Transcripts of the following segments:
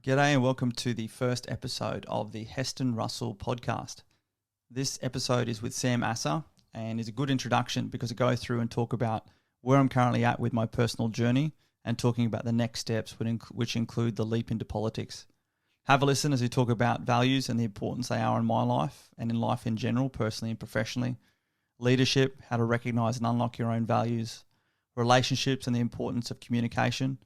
G'day and welcome to the first episode of the Heston Russell Podcast. This episode is with Sam Asser and is a good introduction because it goes through and talk about where I'm currently at with my personal journey and talking about the next steps, which include the leap into politics. Have a listen as we talk about values and the importance they are in my life and in life in general, personally and professionally, leadership, how to recognize and unlock your own values, relationships and the importance of communication,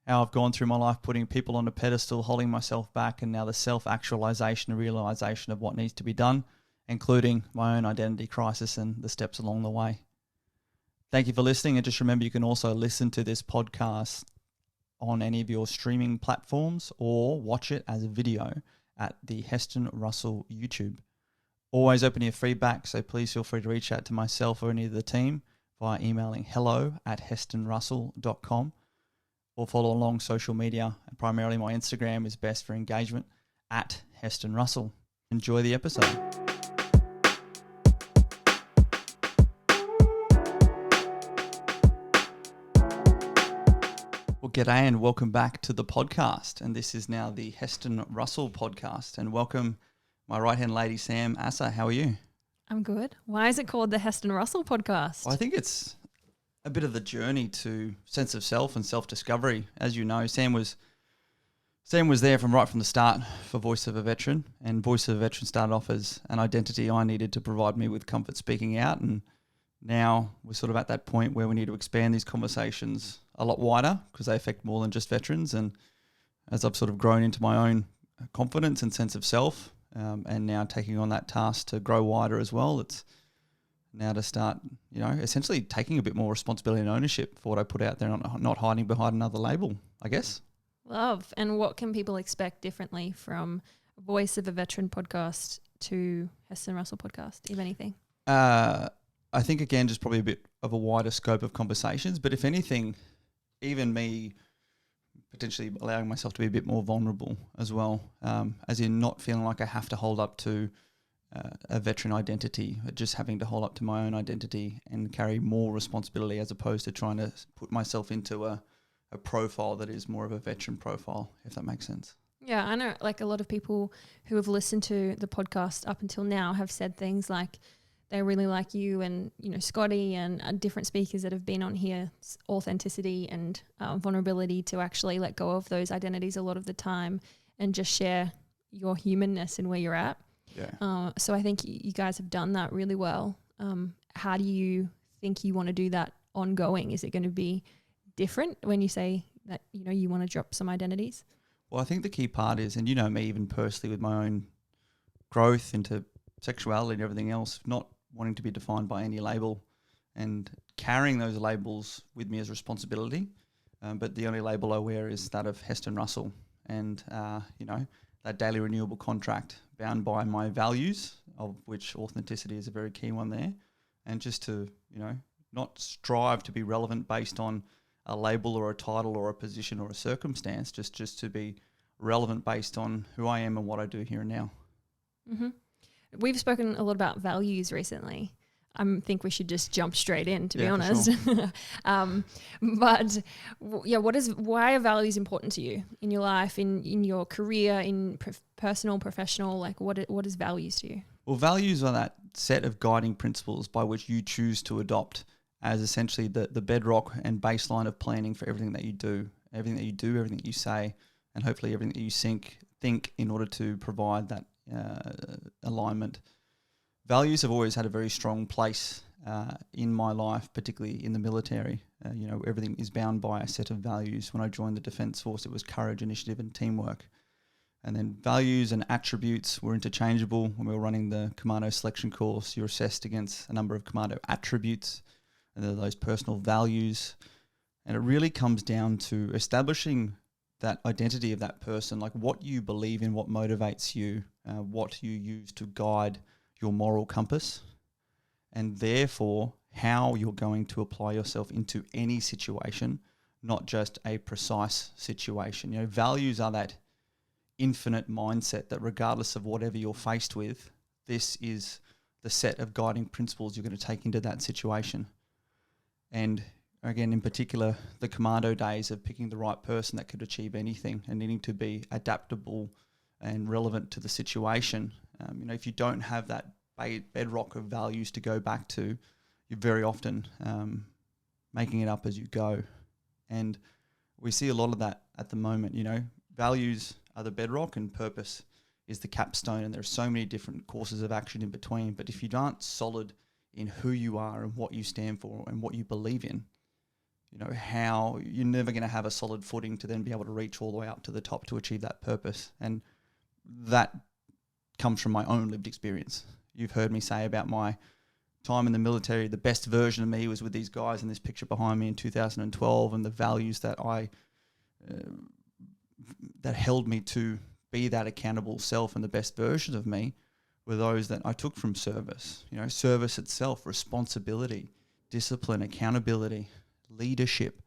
how I've gone through my life putting people on a pedestal, holding myself back, and now the self-actualization and realization of what needs to be done, including my own identity crisis and the steps along the way. Thank you for listening, and just remember you can also listen to this podcast on any of your streaming platforms or watch it as a video at the Heston Russell YouTube. Always open to your feedback, so please feel free to reach out to myself or any of the team via emailing hello@hestonrussell.com. or follow along social media. Primarily my Instagram is best for engagement at Heston Russell. Enjoy the episode. Well, g'day and welcome back to the podcast. And this is now the Heston Russell Podcast. And welcome my right-hand lady, Sam Asser. How are you? I'm good. Why is it called the Heston Russell Podcast? Well, I think it's a bit of the journey to sense of self and self-discovery. As you know, Sam was there right from the start for Voice of a Veteran, and Voice of a Veteran started off as an identity I needed to provide me with comfort speaking out, and now we're sort of at that point where we need to expand these conversations a lot wider because they affect more than just veterans. And as I've sort of grown into my own confidence and sense of self, and now taking on that task to grow wider as well, it's now to start, essentially taking a bit more responsibility and ownership for what I put out there, not hiding behind another label, I guess. Love. And what can people expect differently from Voice of a Veteran podcast to Heston Russell Podcast, if anything? I think, again, just probably a bit of a wider scope of conversations. But if anything, even me potentially allowing myself to be a bit more vulnerable as well, as in not feeling like I have to hold up to a veteran identity, just having to hold up to my own identity and carry more responsibility as opposed to trying to put myself into a profile that is more of a veteran profile, if that makes sense. Yeah, I know like a lot of people who have listened to the podcast up until now have said things like they really like you and, Scotty and different speakers that have been on here, authenticity and vulnerability to actually let go of those identities a lot of the time and just share your humanness and where you're at. Yeah. So I think you guys have done that really well. How do you think you want to do that ongoing? Is it going to be different when you say that, you want to drop some identities? Well, I think the key part is, and me even personally with my own growth into sexuality and everything else, not wanting to be defined by any label and carrying those labels with me as responsibility. But the only label I wear is that of Heston Russell. And, that daily renewable contract bound by my values, of which authenticity is a very key one there, and just to, not strive to be relevant based on a label or a title or a position or a circumstance, just to be relevant based on who I am and what I do here and now. Mm-hmm. We've spoken a lot about values recently. I think we should just jump straight in, to be honest. Sure. Why are values important to you in your life, in your career, in personal, professional? Like, what is values to you? Well, values are that set of guiding principles by which you choose to adopt as essentially the bedrock and baseline of planning for everything that you do, everything that you say, and hopefully everything that you think in order to provide that alignment. Values have always had a very strong place in my life, particularly in the military. Everything is bound by a set of values. When I joined the Defence Force, it was courage, initiative and teamwork. And then values and attributes were interchangeable. When we were running the commando selection course, you're assessed against a number of commando attributes, and there are those personal values. And it really comes down to establishing that identity of that person, like what you believe in, what motivates you, what you use to guide your moral compass, and therefore how you're going to apply yourself into any situation, not just a precise situation. Values are that infinite mindset that regardless of whatever you're faced with, this is the set of guiding principles you're going to take into that situation. And again, in particular, the commando days of picking the right person that could achieve anything and needing to be adaptable and relevant to the situation. If you don't have that bedrock of values to go back to, you're very often making it up as you go. And we see a lot of that at the moment. Values are the bedrock and purpose is the capstone, and there are so many different courses of action in between. But if you aren't solid in who you are and what you stand for and what you believe in, how you're never going to have a solid footing to then be able to reach all the way up to the top to achieve that purpose. And that comes from my own lived experience. You've heard me say about my time in the military, the best version of me was with these guys in this picture behind me in 2012, and the values that that held me to be that accountable self and the best version of me were those that I took from service. Service itself, responsibility, discipline, accountability, leadership.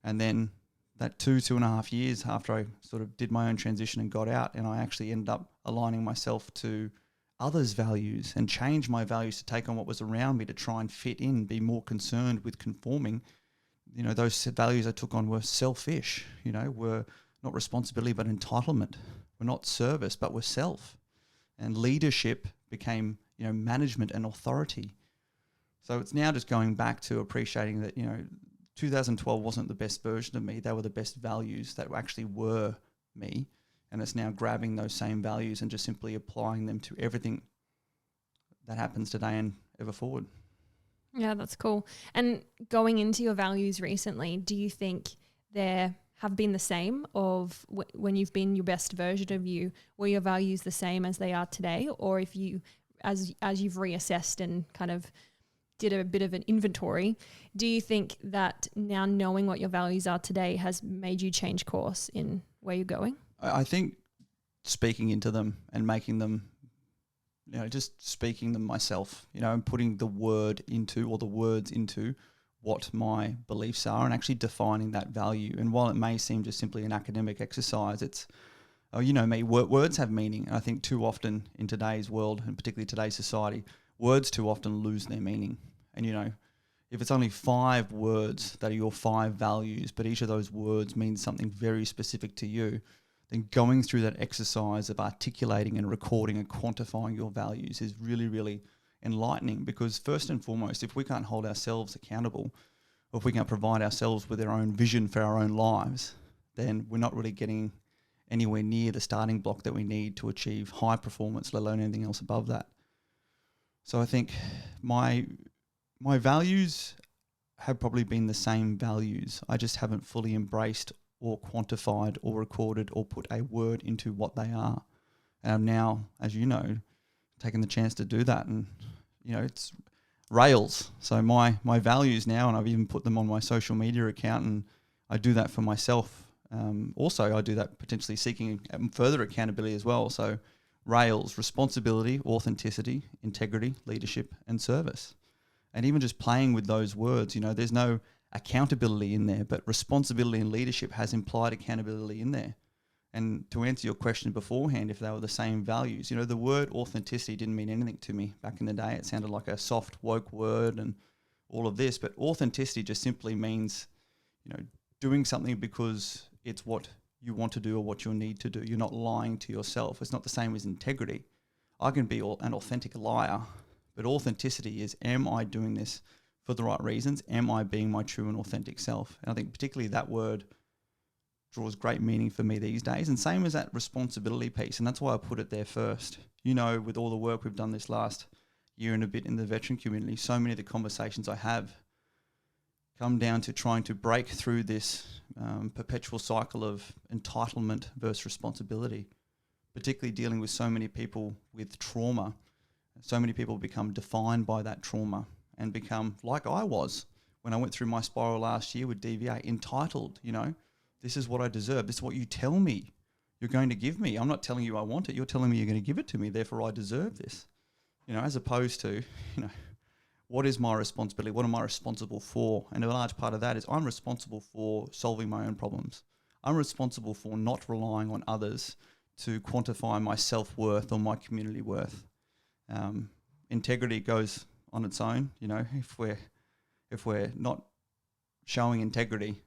And then that 2.5 years after I sort of did my own transition and got out, and I actually ended up aligning myself to others' values and change my values to take on what was around me to try and fit in, be more concerned with conforming. Those values I took on were selfish, were not responsibility but entitlement. We're not service but we're self. And leadership became, management and authority. So it's now just going back to appreciating that, 2012 wasn't the best version of me. They were the best values that actually were me. And it's now grabbing those same values and just simply applying them to everything that happens today and ever forward. Yeah, that's cool. And going into your values recently, do you think there have been the same of when you've been your best version of you, were your values the same as they are today? Or if you, as you've reassessed and kind of did a bit of an inventory, do you think that now knowing what your values are today has made you change course in where you're going? I think speaking into them and making them, just speaking them myself, and putting the word into or the words into what my beliefs are and actually defining that value. And while it may seem just simply an academic exercise, it's, me, words have meaning. And I think too often in today's world, and particularly today's society, words too often lose their meaning. And, if it's only 5 words that are your 5 values, but each of those words means something very specific to you, then going through that exercise of articulating and recording and quantifying your values is really, really enlightening. Because first and foremost, if we can't hold ourselves accountable, or if we can't provide ourselves with our own vision for our own lives, then we're not really getting anywhere near the starting block that we need to achieve high performance, let alone anything else above that. So I think my values have probably been the same values. I just haven't fully embraced or quantified or recorded or put a word into what they are. And I'm now, as you know, taking the chance to do that. And, it's rails. So my values now, and I've even put them on my social media account, and I do that for myself. Also, I do that potentially seeking further accountability as well. So rails, responsibility, authenticity, integrity, leadership, and service. And even just playing with those words, there's no accountability in there, but responsibility and leadership has implied accountability in there. And to answer your question beforehand, if they were the same values, the word authenticity didn't mean anything to me back in the day. It sounded like a soft, woke word and all of this, but authenticity just simply means, doing something because it's what you want to do or what you need to do. You're not lying to yourself. It's not the same as integrity. I can be an authentic liar, but authenticity is, am I doing this for the right reasons? Am I being my true and authentic self? And I think particularly that word draws great meaning for me these days. And same as that responsibility piece. And that's why I put it there first. With all the work we've done this last year and a bit in the veteran community, so many of the conversations I have come down to trying to break through this perpetual cycle of entitlement versus responsibility, particularly dealing with so many people with trauma. So many people become defined by that trauma and become like I was when I went through my spiral last year with DVA, entitled, this is what I deserve. This is what you tell me you're going to give me. I'm not telling you I want it. You're telling me you're going to give it to me. Therefore, I deserve this. As opposed to, what is my responsibility? What am I responsible for? And a large part of that is I'm responsible for solving my own problems. I'm responsible for not relying on others to quantify my self-worth or my community worth. Integrity goes on its own. If we're not showing integrity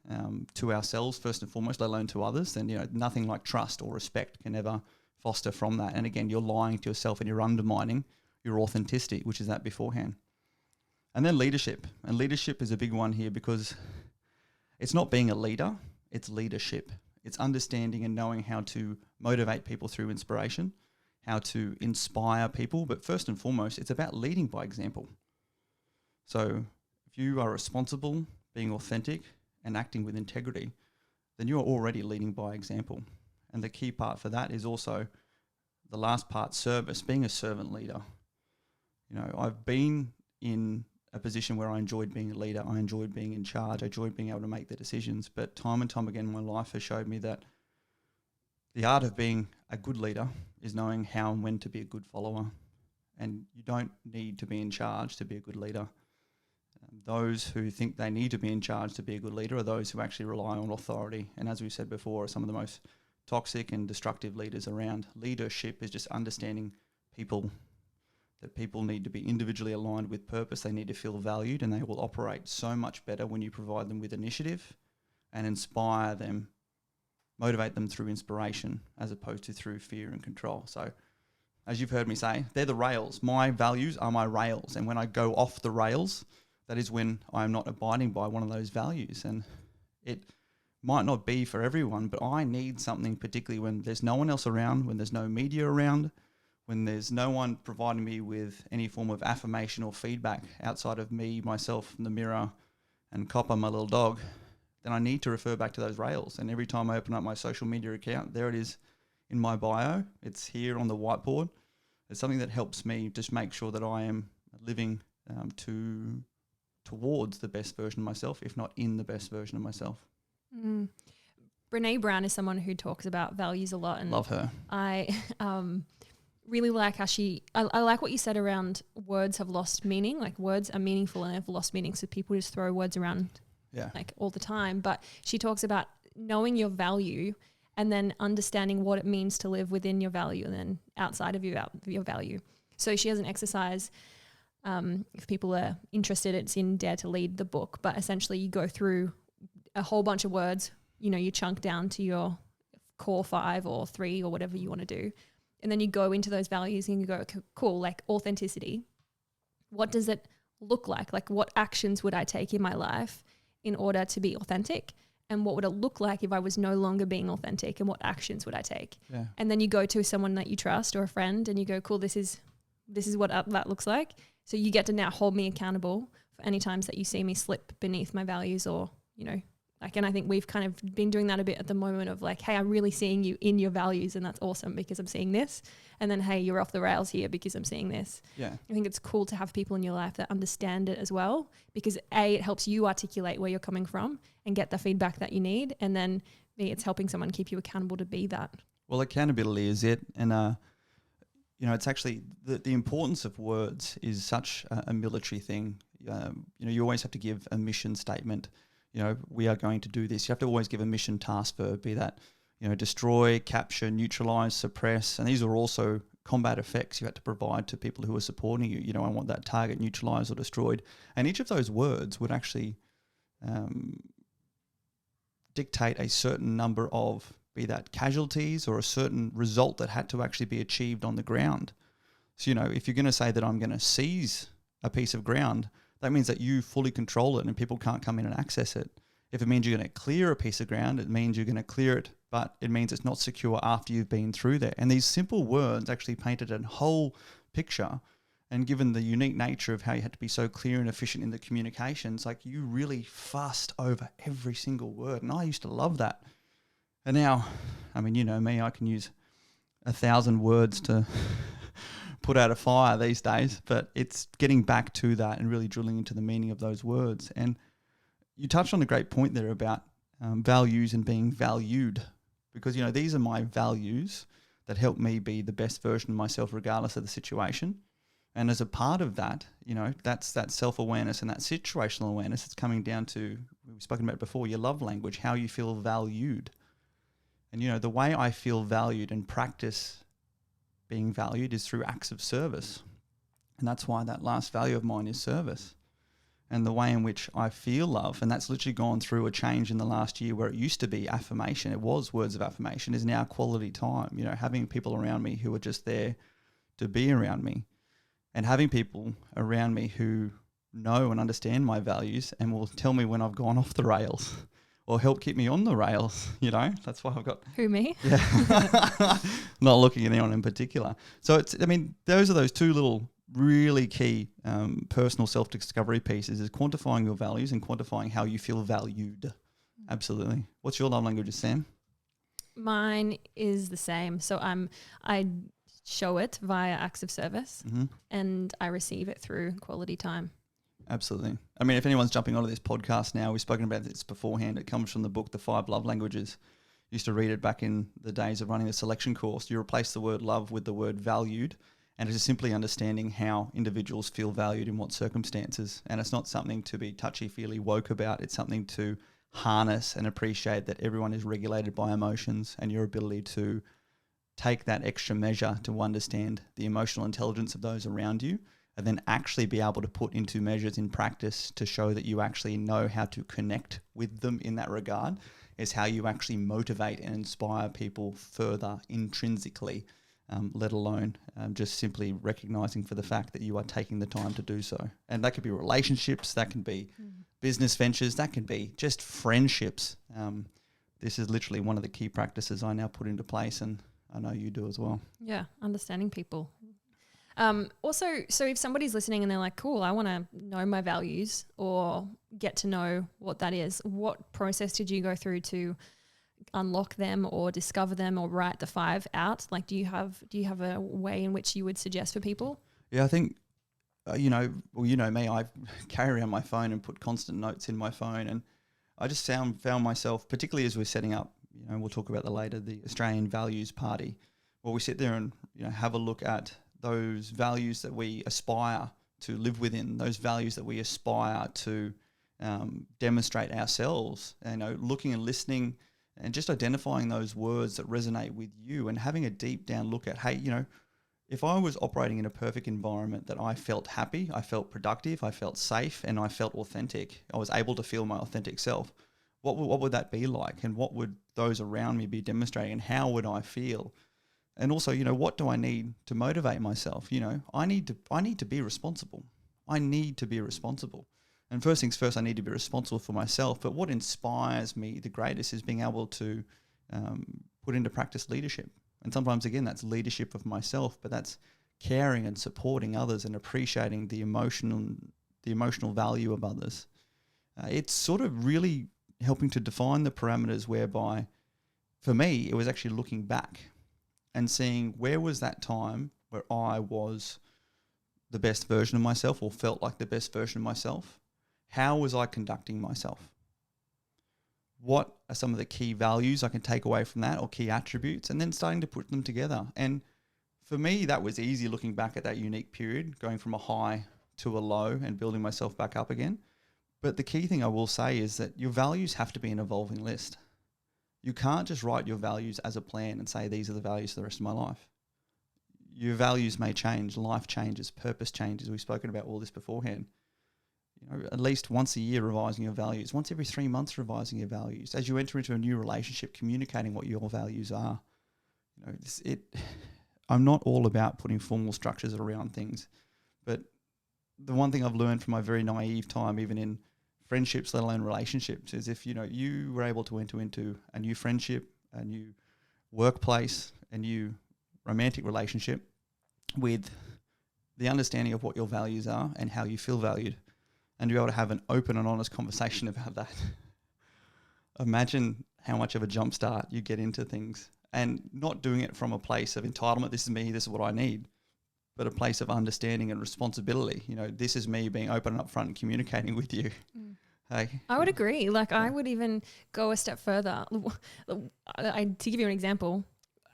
to ourselves first and foremost, let alone to others, then nothing like trust or respect can ever foster from that. And again, you're lying to yourself and you're undermining your authenticity, which is that beforehand. And then leadership. And leadership is a big one here because it's not being a leader, it's leadership. It's understanding and knowing how to motivate people through inspiration, how to inspire people. But first and foremost, it's about leading by example. So if you are responsible, being authentic and acting with integrity, then you are already leading by example. And the key part for that is also the last part, service, being a servant leader. I've been in a position where I enjoyed being a leader. I enjoyed being in charge. I enjoyed being able to make the decisions. But time and time again, my life has showed me that the art of being a good leader is knowing how and when to be a good follower. And you don't need to be in charge to be a good leader. Those who think they need to be in charge to be a good leader are those who actually rely on authority. And as we said before, are some of the most toxic and destructive leaders around. Leadership is just understanding people, that people need to be individually aligned with purpose. They need to feel valued, and they will operate so much better when you provide them with initiative and inspire them, motivate them through inspiration as opposed to through fear and control. So as you've heard me say, they're the rails. My values are my rails. And when I go off the rails, that is when I'm not abiding by one of those values. And it might not be for everyone, but I need something, particularly when there's no one else around, when there's no media around, when there's no one providing me with any form of affirmation or feedback outside of me, myself, and the mirror, and Copper, my little dog, then I need to refer back to those rails. And every time I open up my social media account, there it is in my bio. It's here on the whiteboard. It's something that helps me just make sure that I am living towards the best version of myself, if not in the best version of myself. Renee Brown is someone who talks about values a lot. And love her. I really like how I like what you said around words have lost meaning. Like words are meaningful and have lost meaning. So people just throw words around like all the time. But she talks about knowing your value and then understanding what it means to live within your value and then outside of your value. So she has an exercise. If people are interested, it's in Dare to Lead, the book. But essentially you go through a whole bunch of words, you chunk down to your core 5 or 3 or whatever you want to do. And then you go into those values and you go, okay, cool, like authenticity. What does it look like? Like what actions would I take in my life in order to be authentic? And what would it look like if I was no longer being authentic? And what actions would I take? Yeah. And then you go to someone that you trust or a friend and you go, cool, this is what that looks like. So you get to now hold me accountable for any times that you see me slip beneath my values or, and I think we've kind of been doing that a bit at the moment of like, hey, I'm really seeing you in your values and that's awesome because I'm seeing this. And then, hey, you're off the rails here because I'm seeing this. Yeah. I think it's cool to have people in your life that understand it as well because A, it helps you articulate where you're coming from and get the feedback that you need. And then B, it's helping someone keep you accountable to be that. Well, accountability is it. And, it's actually the importance of words is such a military thing. You always have to give a mission statement. We are going to do this. You have to always give a mission task verb, be that, destroy, capture, neutralize, suppress. And these are also combat effects you have to provide to people who are supporting you. I want that target neutralized or destroyed. And each of those words would actually dictate a certain number of, be that casualties or a certain result that had to actually be achieved on the ground. So, if you're going to say that I'm going to seize a piece of ground, that means that you fully control it and people can't come in and access it. If it means you're going to clear a piece of ground, it means you're going to clear it, but it means it's not secure after you've been through there. And these simple words actually painted a whole picture. And given the unique nature of how you had to be so clear and efficient in the communications, like you really fussed over every single word. And I used to love that. And now, me, I can use 1,000 words to put out a fire these days, but it's getting back to that and really drilling into the meaning of those words. And you touched on a great point there about values and being valued, because, these are my values that help me be the best version of myself regardless of the situation. And as a part of that, that's that self-awareness and that situational awareness. It's coming down to, we've spoken about before, your love language, how you feel valued. And, the way I feel valued and practice being valued is through acts of service. And that's why that last value of mine is service. and the way in which I feel love, and that's literally gone through a change in the last year where it used to be affirmation, it was words of affirmation, is now quality time. You know, having people around me who are just there to be around me, and having people around me who know and understand my values and will tell me when I've gone off the rails or help keep me on the rails. You know, that's why I've got... Who, me? Yeah. Not looking at anyone in particular. So it's, I mean, those are those two little really key personal self-discovery pieces, is quantifying your values and quantifying how you feel valued. Absolutely. What's your love languages, Sam? Mine is the same. So I show it via acts of service, and I receive it through quality time. Absolutely. I mean, if anyone's jumping onto this podcast now, we've spoken about this beforehand. It comes from the book, The 5 Love Languages. Used to read it back in the days of running the selection course. You replace the word love with the word valued, and it is simply understanding how individuals feel valued in what circumstances. And it's not something to be touchy-feely woke about. It's something to harness and appreciate that everyone is regulated by emotions, and your ability to take that extra measure to understand the emotional intelligence of those around you, and then actually be able to put into measures in practice to show that you actually know how to connect with them in that regard, is how you actually motivate and inspire people further intrinsically, let alone just simply recognizing for the fact that you are taking the time to do so. And that could be relationships, that can be business ventures, that can be just friendships. This is literally one of the key practices I now put into place, and I know you do as well. Yeah, understanding people. Also, so if somebody's listening and they're like, cool, I want to know my values or get to know what that is, what process did you go through to unlock them or discover them or write the 5 out? Like, do you have a way in which you would suggest for people? Yeah, I think, you know me, I carry around my phone and put constant notes in my phone, and I just found myself, particularly as we're setting up, you know, we'll talk about that later, the Australian Values Party, where we sit there and, you know, have a look at those values that we aspire to live within, those values that we aspire to demonstrate ourselves, you know, looking and listening and just identifying those words that resonate with you, and having a deep down look at, hey, you know, if I was operating in a perfect environment that I felt happy, I felt productive, I felt safe, and I felt authentic, I was able to feel my authentic self, what would that be like? And what would those around me be demonstrating? And how would I feel? And also, you know, what do I need to motivate myself? You know, I need to be responsible. I need to be responsible. And first things first, I need to be responsible for myself. But what inspires me the greatest is being able to put into practice leadership. And sometimes, again, that's leadership of myself, but that's caring and supporting others and appreciating the emotional value of others. It's sort of really helping to define the parameters whereby, for me, it was actually looking back and seeing where was that time where I was the best version of myself or felt like the best version of myself. How was I conducting myself? What are some of the key values I can take away from that, or key attributes, and then starting to put them together. And for me, that was easy looking back at that unique period, going from a high to a low and building myself back up again. But the key thing I will say is that your values have to be an evolving list. You can't just write your values as a plan and say, these are the values for the rest of my life. Your values may change, life changes, purpose changes. We've spoken about all this beforehand. You know, at least once a year revising your values, once every 3 months revising your values. As you enter into a new relationship, communicating what your values are. You know, I'm not all about putting formal structures around things, but the one thing I've learned from my very naive time, even in friendships, let alone relationships, is if, you know, you were able to enter into a new friendship, a new workplace, a new romantic relationship with the understanding of what your values are and how you feel valued, and to be able to have an open and honest conversation about that. Imagine how much of a jump start you get into things, and not doing it from a place of entitlement, this is me, this is what I need, but a place of understanding and responsibility. You know, this is me being open and upfront and communicating with you. Hey. I would agree. Like, I would even go a step further. To give you an example,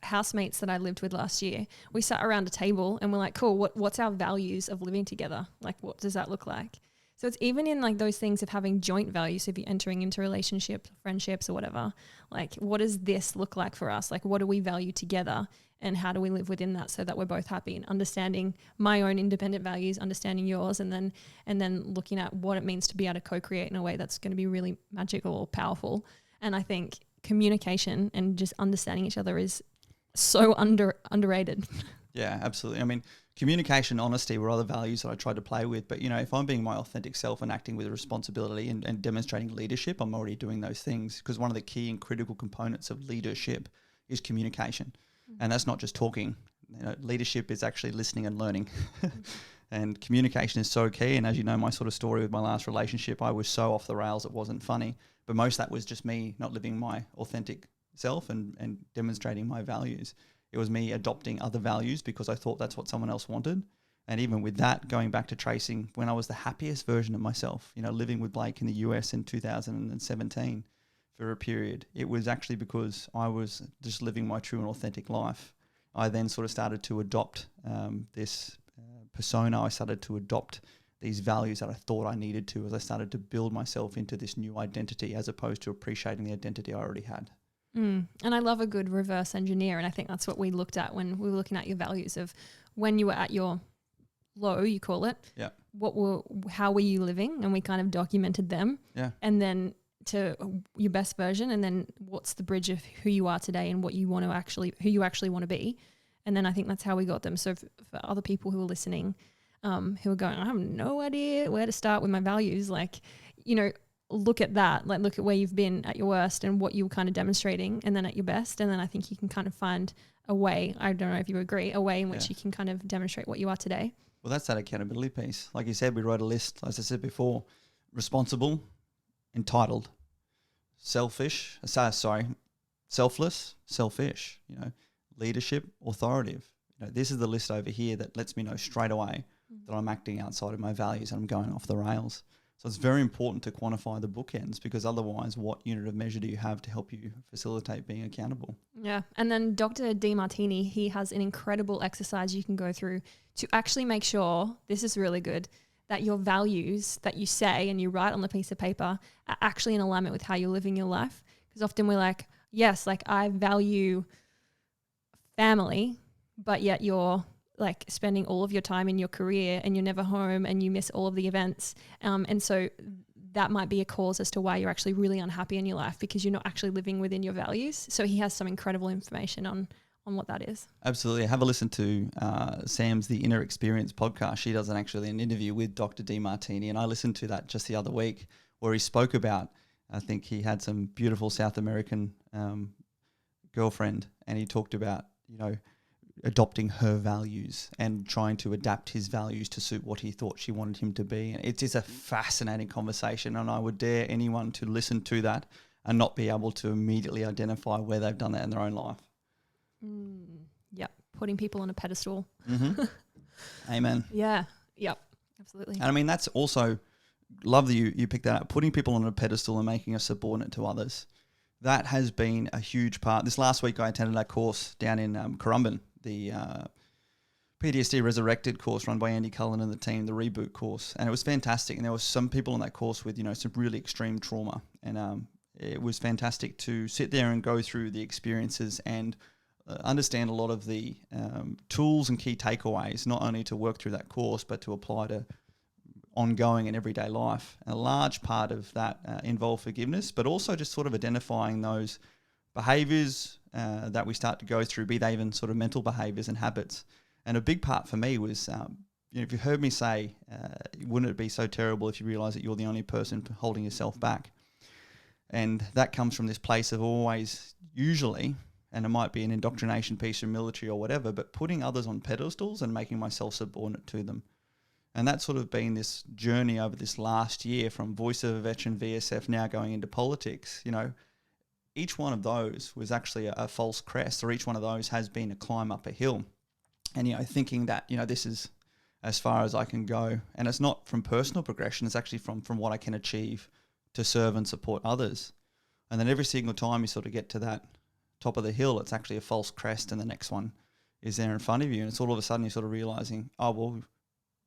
housemates that I lived with last year, we sat around a table and we're like, cool, what's our values of living together? Like, what does that look like? So it's even in like those things of having joint values. So if you're entering into relationships, friendships or whatever, like what does this look like for us? Like what do we value together and how do we live within that so that we're both happy, and understanding my own independent values, understanding yours, and then looking at what it means to be able to co-create in a way that's going to be really magical or powerful. And I think communication and just understanding each other is so underrated. Yeah, absolutely. I mean, communication, honesty were other values that I tried to play with. But, if I'm being my authentic self and acting with responsibility and demonstrating leadership, I'm already doing those things, because one of the key and critical components of leadership is communication. And that's not just talking. Leadership is actually listening and learning. And communication is so key. And as you know, my sort of story with my last relationship, I was so off the rails it wasn't funny. But most of that was just me not living my authentic self and demonstrating my values. It was me adopting other values because I thought that's what someone else wanted. And even with that, going back to tracing when I was the happiest version of myself, living with Blake in the US in 2017 for a period, it was actually because I was just living my true and authentic life. I then sort of started to adopt this persona. I started to adopt these values that I thought I needed to as I started to build myself into this new identity, as opposed to appreciating the identity I already had. And I love a good reverse engineer. And I think that's what we looked at when we were looking at your values of when you were at your low, you call it. Yeah. How were you living? And we kind of documented them. Yeah. And then to your best version, and then what's the bridge of who you are today and what you want to who you actually want to be. And then I think that's how we got them. So for other people who are listening, who are going, I have no idea where to start with my values. Like, look at that, like look at where you've been at your worst and what you were kind of demonstrating, and then at your best. And then I think you can kind of find a way, I don't know if you agree, a way in which you can kind of demonstrate what you are today. Well, that's that accountability piece. Like you said, we wrote a list, as I said before: responsible, entitled, selfless, selfish, leadership, authoritative. This is the list over here that lets me know straight away that I'm acting outside of my values and I'm going off the rails. So it's very important to quantify the bookends, because otherwise what unit of measure do you have to help you facilitate being accountable? Yeah. And then Dr. DeMartini, he has an incredible exercise you can go through to actually make sure, this is really good, that your values that you say and you write on the piece of paper are actually in alignment with how you're living your life. Because often we're like, yes, like I value family, but yet you're like spending all of your time in your career and you're never home and you miss all of the events. And so that might be a cause as to why you're actually really unhappy in your life, because you're not actually living within your values. So he has some incredible information on what that is. Absolutely. Have a listen to Sam's The Inner Experience podcast. She does an interview with Dr. DeMartini, and I listened to that just the other week, where he spoke about, I think he had some beautiful South American girlfriend, and he talked about, adopting her values and trying to adapt his values to suit what he thought she wanted him to be. And it's just a fascinating conversation, and I would dare anyone to listen to that and not be able to immediately identify where they've done that in their own life. Yep. Putting people on a pedestal. Mm-hmm. Amen. Yeah. Yep. Absolutely. And I mean, that's also, love that you picked that up, putting people on a pedestal and making us subordinate to others. That has been a huge part. This last week I attended a course down in Currumbin, the PTSD Resurrected course run by Andy Cullen and the team, the Reboot course. And it was fantastic. And there was some people on that course with, some really extreme trauma. And it was fantastic to sit there and go through the experiences and understand a lot of the tools and key takeaways, not only to work through that course, but to apply to ongoing and everyday life. And a large part of that involved forgiveness, but also just sort of identifying those behaviors that we start to go through, be they even sort of mental behaviors and habits. And a big part for me was, if you heard me say, wouldn't it be so terrible if you realize that you're the only person holding yourself back? And that comes from this place of always, usually, and it might be an indoctrination piece from military or whatever, but putting others on pedestals and making myself subordinate to them. And that's sort of been this journey over this last year, from voice of a veteran, VSF, now going into politics. Each one of those was actually a false crest, or each one of those has been a climb up a hill. And, thinking that, this is as far as I can go. And it's not from personal progression, it's actually from what I can achieve to serve and support others. And then every single time you sort of get to that top of the hill, it's actually a false crest, and the next one is there in front of you. And it's all of a sudden you're sort of realizing, well,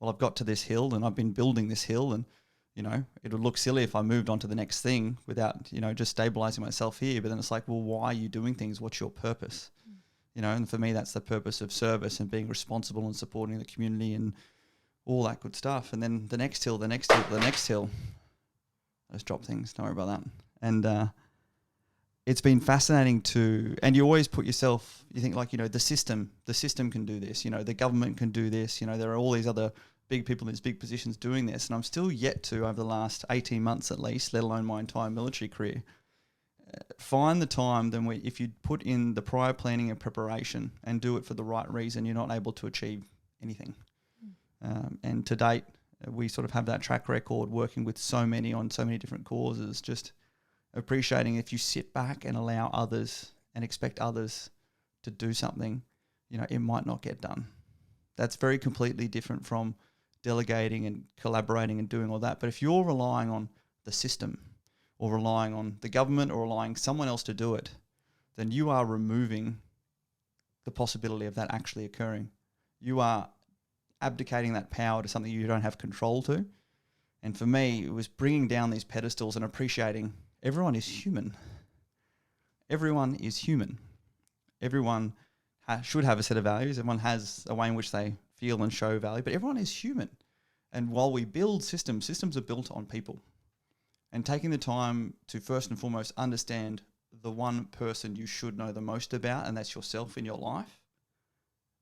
I've got to this hill and I've been building this hill, and you know, it would look silly if I moved on to the next thing without, you know, just stabilizing myself here. But then it's like, well, why are you doing things? What's your purpose? You know, and for me, that's the purpose of service and being responsible and supporting the community and all that good stuff. And then the next hill, the next hill, the next hill. I just drop things. Don't worry about that. And it's been fascinating and you always put yourself, you think like, you know, the system can do this, you know, the government can do this, you know, there are all these other big people in these big positions doing this. And I'm still yet to, over the last 18 months at least, let alone my entire military career, find the time if you put in the prior planning and preparation and do it for the right reason, you're not able to achieve anything. And to date, we sort of have that track record working with so many on so many different causes, just appreciating if you sit back and allow others and expect others to do something, you know, it might not get done. That's very completely different from delegating and collaborating and doing all that. But if you're relying on the system or relying on the government or relying on someone else to do it, then you are removing the possibility of that actually occurring. You are abdicating that power to something you don't have control to. And for me, it was bringing down these pedestals and appreciating everyone is human. Everyone is human. Everyone should have a set of values. Everyone has a way in which they feel and show value, but everyone is human. And while we build systems are built on people. And taking the time to first and foremost understand the one person you should know the most about, and that's yourself in your life,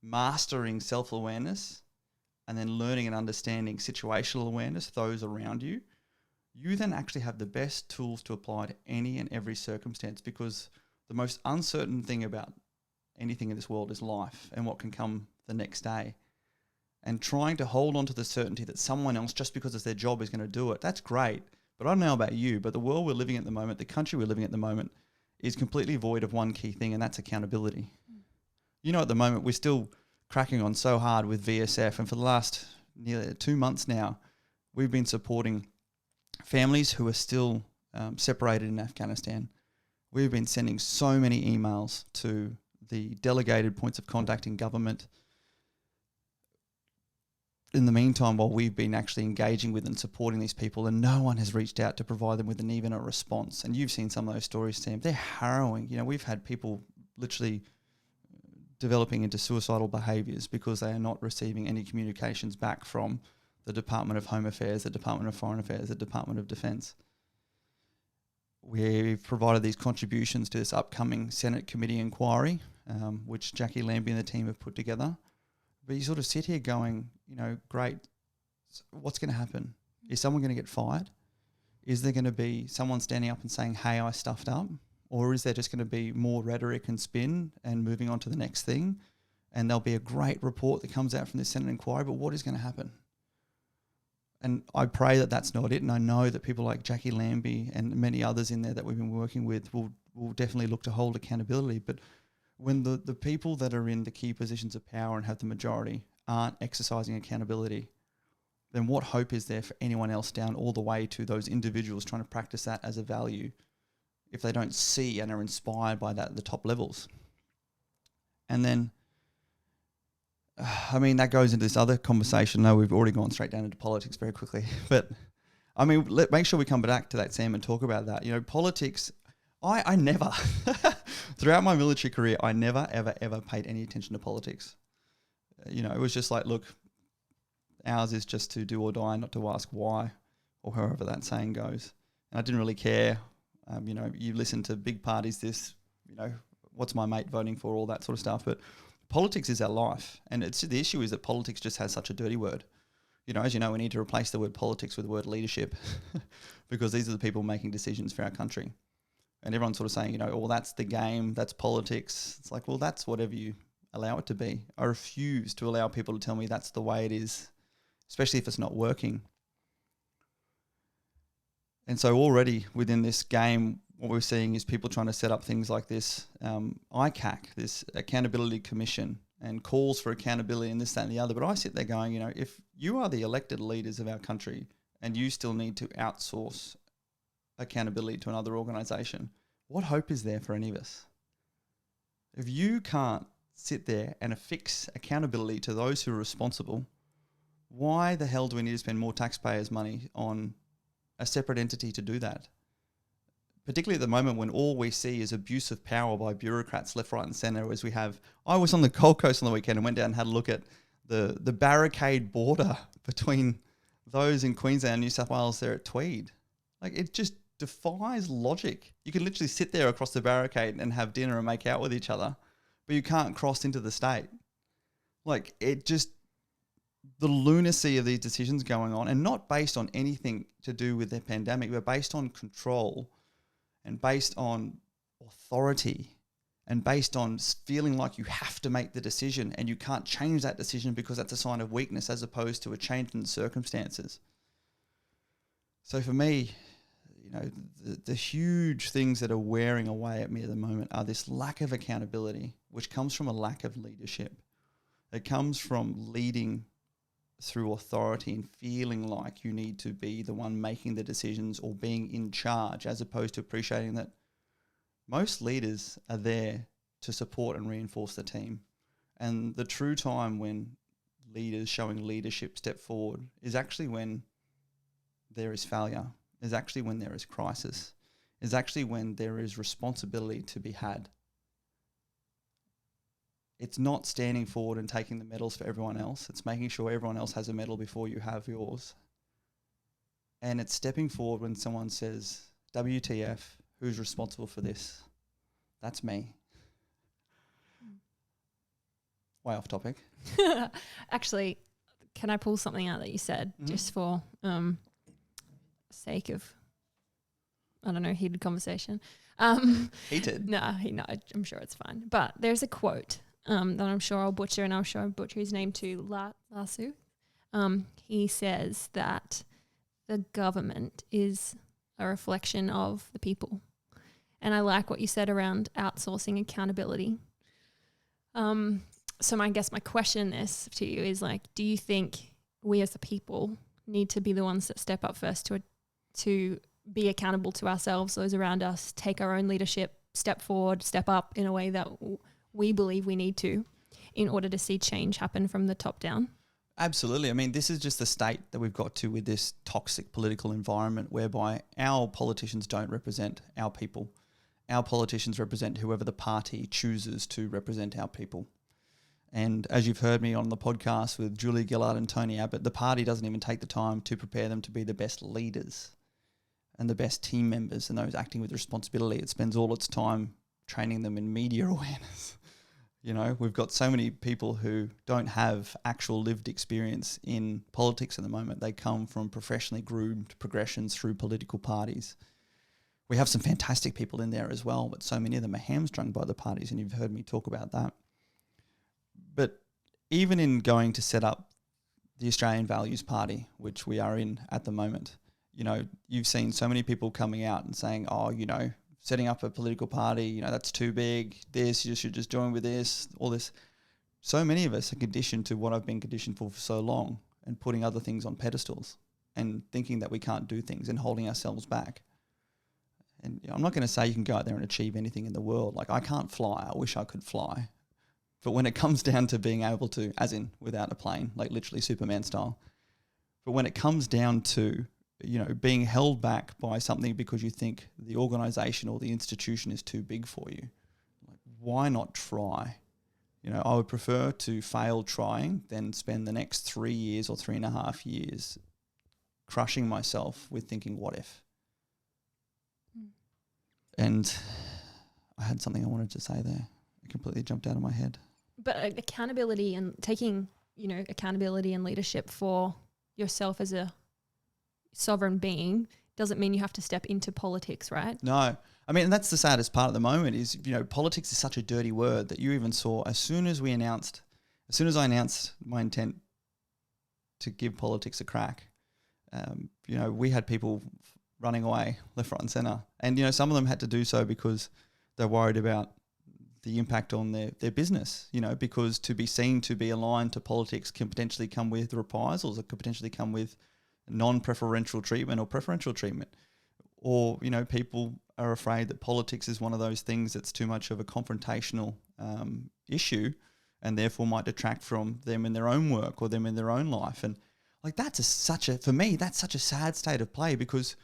mastering self-awareness, and then learning and understanding situational awareness, those around you, you then actually have the best tools to apply to any and every circumstance, because the most uncertain thing about anything in this world is life and what can come the next day. And trying to hold on to the certainty that someone else, just because it's their job, is going to do it, that's great. But I don't know about you, but the world we're living at the moment, the country we're living at the moment, is completely void of one key thing, and that's accountability. You know, at the moment, we're still cracking on so hard with VSF, and for the last nearly 2 months now, we've been supporting families who are still separated in Afghanistan. We've been sending so many emails to the delegated points of contact in government. In the meantime, while we've been actually engaging with and supporting these people, and no one has reached out to provide them with even a response. And you've seen some of those stories, Sam. They're harrowing. You know, we've had people literally developing into suicidal behaviours because they are not receiving any communications back from the Department of Home Affairs, the Department of Foreign Affairs, the Department of Defence. We've provided these contributions to this upcoming Senate committee inquiry, which Jackie Lambie and the team have put together. But you sort of sit here going, you know, great, what's going to happen? Is someone going to get fired? Is there going to be someone standing up and saying, hey, I stuffed up? Or is there just going to be more rhetoric and spin and moving on to the next thing? And there'll be a great report that comes out from the Senate inquiry, but what is going to happen? And I pray that that's not it. And I know that people like Jackie Lambie and many others in there that we've been working with will definitely look to hold accountability. But when the people that are in the key positions of power and have the majority aren't exercising accountability, then what hope is there for anyone else down all the way to those individuals trying to practice that as a value if they don't see and are inspired by that at the top levels? And then, I mean, that goes into this other conversation. No, we've already gone straight down into politics very quickly. But, I mean, make sure we come back to that, Sam, and talk about that. You know, politics, I never, throughout my military career, I never, ever, ever paid any attention to politics. You know, it was just like, look, ours is just to do or die, not to ask why, or however that saying goes. And I didn't really care. You know, you listen to big parties, this, you know, what's my mate voting for, all that sort of stuff. But politics is our life. And the issue is that politics just has such a dirty word. You know, as you know, we need to replace the word politics with the word leadership because these are the people making decisions for our country. And everyone's sort of saying, you know, well, that's the game, that's politics. It's like, well, that's whatever you allow it to be. I refuse to allow people to tell me that's the way it is, especially if it's not working. And so already within this game, what we're seeing is people trying to set up things like this ICAC, this Accountability Commission, and calls for accountability and this, that and the other. But I sit there going, you know, if you are the elected leaders of our country and you still need to outsource accountability to another organisation, what hope is there for any of us? If you can't sit there and affix accountability to those who are responsible, why the hell do we need to spend more taxpayers' money on a separate entity to do that. Particularly at the moment when all we see is abuse of power by bureaucrats left, right and centre, as we have. I was on the Gold Coast on the weekend and went down and had a look at the barricade border between those in Queensland and New South Wales there at Tweed. Like, it just defies logic. You can literally sit there across the barricade and have dinner and make out with each other, but you can't cross into the state. Like, it just, the lunacy of these decisions going on, and not based on anything to do with the pandemic, but based on control and based on authority and based on feeling like you have to make the decision and you can't change that decision because that's a sign of weakness as opposed to a change in circumstances. So for me, you know, the huge things that are wearing away at me at the moment are this lack of accountability, which comes from a lack of leadership. It comes from leading through authority and feeling like you need to be the one making the decisions or being in charge, as opposed to appreciating that most leaders are there to support and reinforce the team. And the true time when leaders showing leadership step forward is actually when there is failure, is actually when there is crisis, is actually when there is responsibility to be had. It's not standing forward and taking the medals for everyone else. It's making sure everyone else has a medal before you have yours. And it's stepping forward when someone says, WTF, who's responsible for this? That's me. Way off topic. Actually, can I pull something out that you said just for sake of, I don't know, heated conversation? Heated? No, I'm sure it's fine. But there's a quote that I'm sure I'll butcher, and I'm sure I'll butcher his name too, Lasu. He says that the government is a reflection of the people. And I like what you said around outsourcing accountability. So I guess my question to you is, like, do you think we as the people need to be the ones that step up first to be accountable to ourselves, those around us, take our own leadership, step forward, step up in a way that we believe we need to in order to see change happen from the top down? Absolutely. I mean, this is just the state that we've got to with this toxic political environment whereby our politicians don't represent our people. Our politicians represent whoever the party chooses to represent our people. And as you've heard me on the podcast with Julie Gillard and Tony Abbott, the party doesn't even take the time to prepare them to be the best leaders and the best team members and those acting with responsibility. It spends all its time training them in media awareness. You know, we've got so many people who don't have actual lived experience in politics at the moment. They come from professionally groomed progressions through political parties. We have some fantastic people in there as well, but so many of them are hamstrung by the parties, and you've heard me talk about that. But even in going to set up the Australian Values Party, which we are in at the moment, you know, you've seen so many people coming out and saying, oh, you know, setting up a political party, you know, that's too big, this, you should just join with this, all this. So many of us are conditioned to what I've been conditioned for so long, and putting other things on pedestals and thinking that we can't do things and holding ourselves back. And you know, I'm not going to say you can go out there and achieve anything in the world. Like, I can't fly. I wish I could fly. But when it comes down to being able to, as in without a plane, like literally Superman style, but when it comes down to, you know, being held back by something because you think the organisation or the institution is too big for you, like, why not try? You know, I would prefer to fail trying than spend the next 3 years or 3.5 years crushing myself with thinking, what if? And I had something I wanted to say there. It completely jumped out of my head. But accountability and taking, you know, accountability and leadership for yourself as a sovereign being doesn't mean you have to step into politics, right? No. I mean, and that's the saddest part at the moment is, you know, politics is such a dirty word that you even saw as soon as I announced my intent to give politics a crack, you know, we had people running away left, right and centre. And, you know, some of them had to do so because they're worried about the impact on their business, you know, because to be seen to be aligned to politics can potentially come with reprisals. It could potentially come with non-preferential treatment or preferential treatment. Or, you know, people are afraid that politics is one of those things that's too much of a confrontational issue and therefore might detract from them in their own work or them in their own life. And like, for me, that's such a sad state of play, because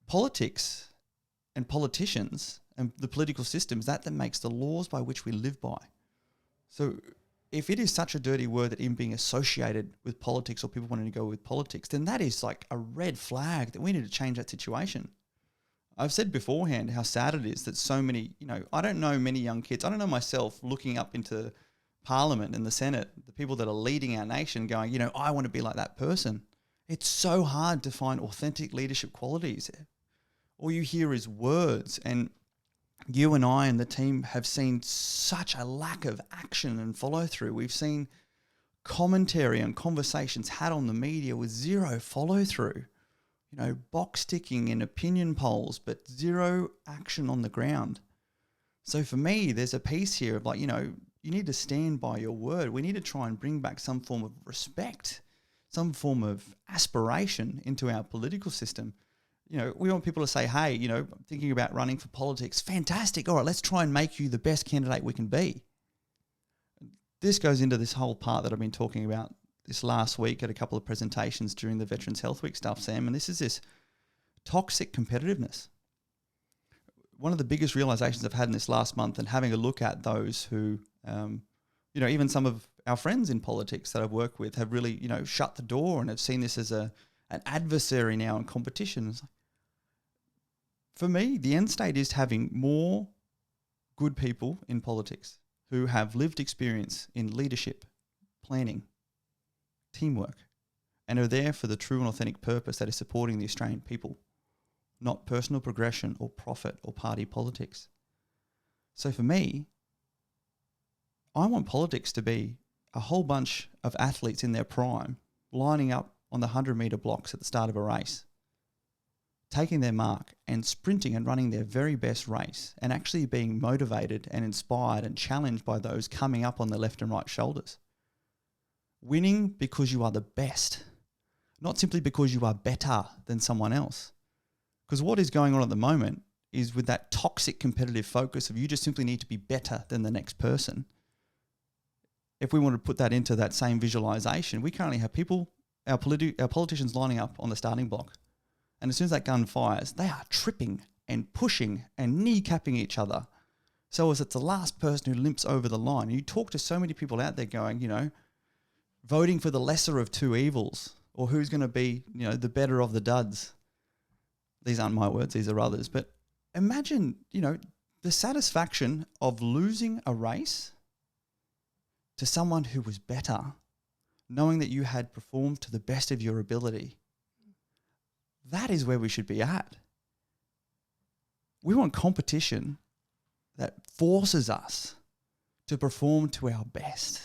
politics and politicians and the political systems, that makes the laws by which we live by. So if it is such a dirty word that even being associated with politics or people wanting to go with politics, then that is like a red flag that we need to change that situation. I've said beforehand how sad it is that so many, I don't know many young kids, I don't know myself looking up into Parliament and the Senate, the people that are leading our nation going, I want to be like that person. It's so hard to find authentic leadership qualities. All you hear is words, and you and I and the team have seen such a lack of action and follow through. We've seen commentary and conversations had on the media with zero follow through, box ticking in opinion polls, but zero action on the ground. So for me, there's a piece here of you need to stand by your word. We need to try and bring back some form of respect, some form of aspiration into our political system. We want people to say, hey, I'm thinking about running for politics. Fantastic. All right, let's try and make you the best candidate we can be. This goes into this whole part that I've been talking about this last week at a couple of presentations during the Veterans Health Week stuff, Sam, and this is this toxic competitiveness. One of the biggest realizations I've had in this last month, and having a look at those who, even some of our friends in politics that I've worked with have really, shut the door and have seen this as an adversary now in competition. For me, the end state is having more good people in politics who have lived experience in leadership, planning, teamwork, and are there for the true and authentic purpose that is supporting the Australian people, not personal progression or profit or party politics. So for me, I want politics to be a whole bunch of athletes in their prime lining up on the 100-metre blocks at the start of a race, taking their mark and sprinting and running their very best race, and actually being motivated and inspired and challenged by those coming up on the left and right shoulders. Winning because you are the best, not simply because you are better than someone else. Because what is going on at the moment is with that toxic competitive focus of you just simply need to be better than the next person. If we want to put that into that same visualization, we currently have people, our politicians lining up on the starting block. And as soon as that gun fires, they are tripping and pushing and kneecapping each other. So as it's the last person who limps over the line. And you talk to so many people out there going, voting for the lesser of two evils, or who's going to be, the better of the duds. These aren't my words, these are others. But imagine, the satisfaction of losing a race to someone who was better, knowing that you had performed to the best of your ability. That is where we should be at. We want competition that forces us to perform to our best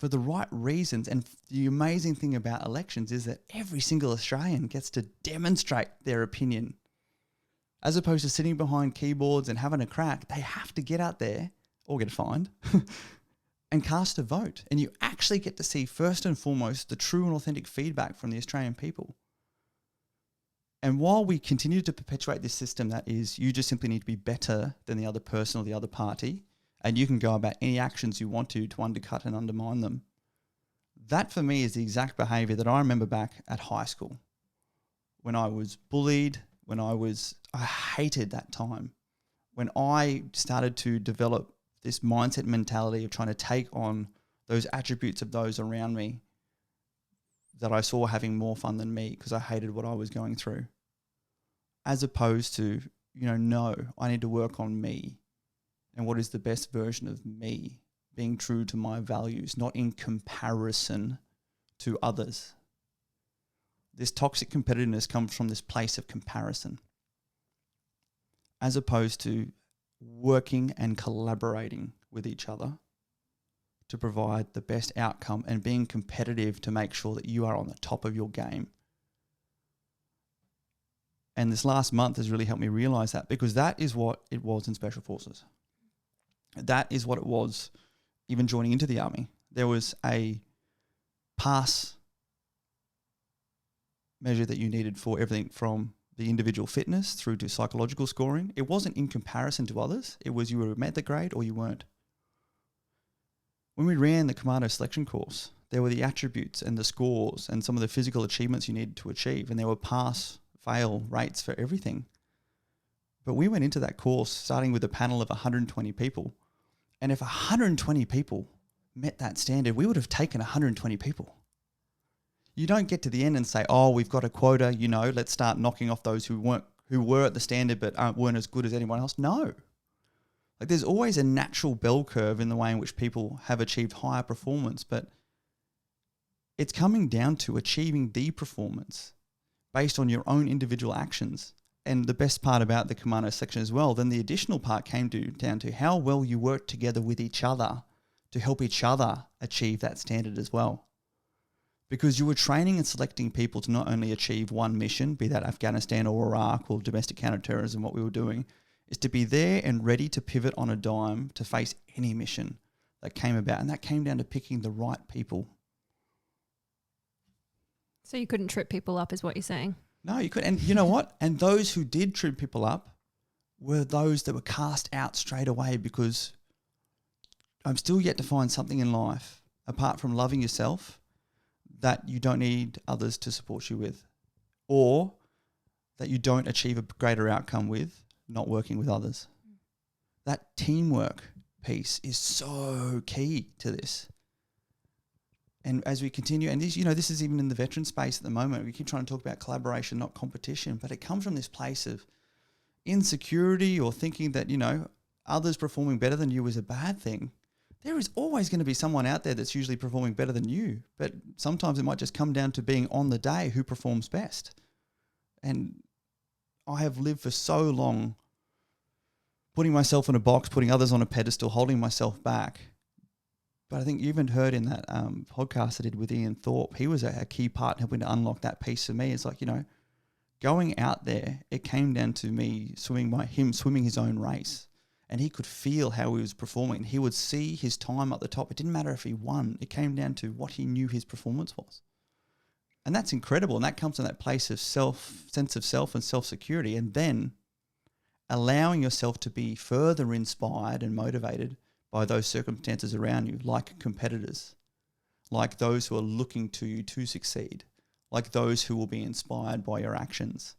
for the right reasons. And the amazing thing about elections is that every single Australian gets to demonstrate their opinion. As opposed to sitting behind keyboards and having a crack, they have to get out there or get fined and cast a vote. And you actually get to see first and foremost the true and authentic feedback from the Australian people. And while we continue to perpetuate this system that is you just simply need to be better than the other person or the other party, and you can go about any actions you want to undercut and undermine them, that for me is the exact behaviour that I remember back at high school when I was bullied, I hated that time, when I started to develop this mindset mentality of trying to take on those attributes of those around me that I saw having more fun than me because I hated what I was going through. As opposed to, no, I need to work on me and what is the best version of me, being true to my values, not in comparison to others. This toxic competitiveness comes from this place of comparison, as opposed to working and collaborating with each other to provide the best outcome and being competitive to make sure that you are on the top of your game. And this last month has really helped me realize that, because that is what it was in Special Forces. That is what it was even joining into the Army. There was a pass measure that you needed for everything from the individual fitness through to psychological scoring. It wasn't in comparison to others. It was you were met the grade or you weren't. When we ran the Commando selection course, there were the attributes and the scores and some of the physical achievements you needed to achieve, and there were pass, fail rates for everything. But we went into that course starting with a panel of 120 people. And if 120 people met that standard, we would have taken 120 people. You don't get to the end and say, oh, we've got a quota, let's start knocking off those who were at the standard but weren't as good as anyone else. No. Like, there's always a natural bell curve in the way in which people have achieved higher performance, but it's coming down to achieving the performance based on your own individual actions. And the best part about the commando section as well, then the additional part came down to how well you work together with each other to help each other achieve that standard as well. Because you were training and selecting people to not only achieve one mission, be that Afghanistan or Iraq or domestic counterterrorism, what we were doing, is to be there and ready to pivot on a dime to face any mission that came about. And that came down to picking the right people. So you couldn't trip people up is what you're saying? No, you could. And you know what? And those who did trip people up were those that were cast out straight away, because I'm still yet to find something in life, apart from loving yourself, that you don't need others to support you with, or that you don't achieve a greater outcome with not working with others. That teamwork piece is so key to this. And as we continue, and this, this is even in the veteran space at the moment, we keep trying to talk about collaboration, not competition, but it comes from this place of insecurity or thinking that, others performing better than you is a bad thing. There is always going to be someone out there that's usually performing better than you, but sometimes it might just come down to being on the day who performs best. And I have lived for so long putting myself in a box, putting others on a pedestal, holding myself back. But I think you even heard in that podcast I did with Ian Thorpe, he was a key part in helping to unlock that piece for me. It's like, going out there, it came down to me him swimming his own race. And he could feel how he was performing. He would see his time at the top. It didn't matter if he won. It came down to what he knew his performance was. And that's incredible. And that comes from that place of sense of self and self-security. And then allowing yourself to be further inspired and motivated by those circumstances around you, like competitors, like those who are looking to you to succeed, like those who will be inspired by your actions.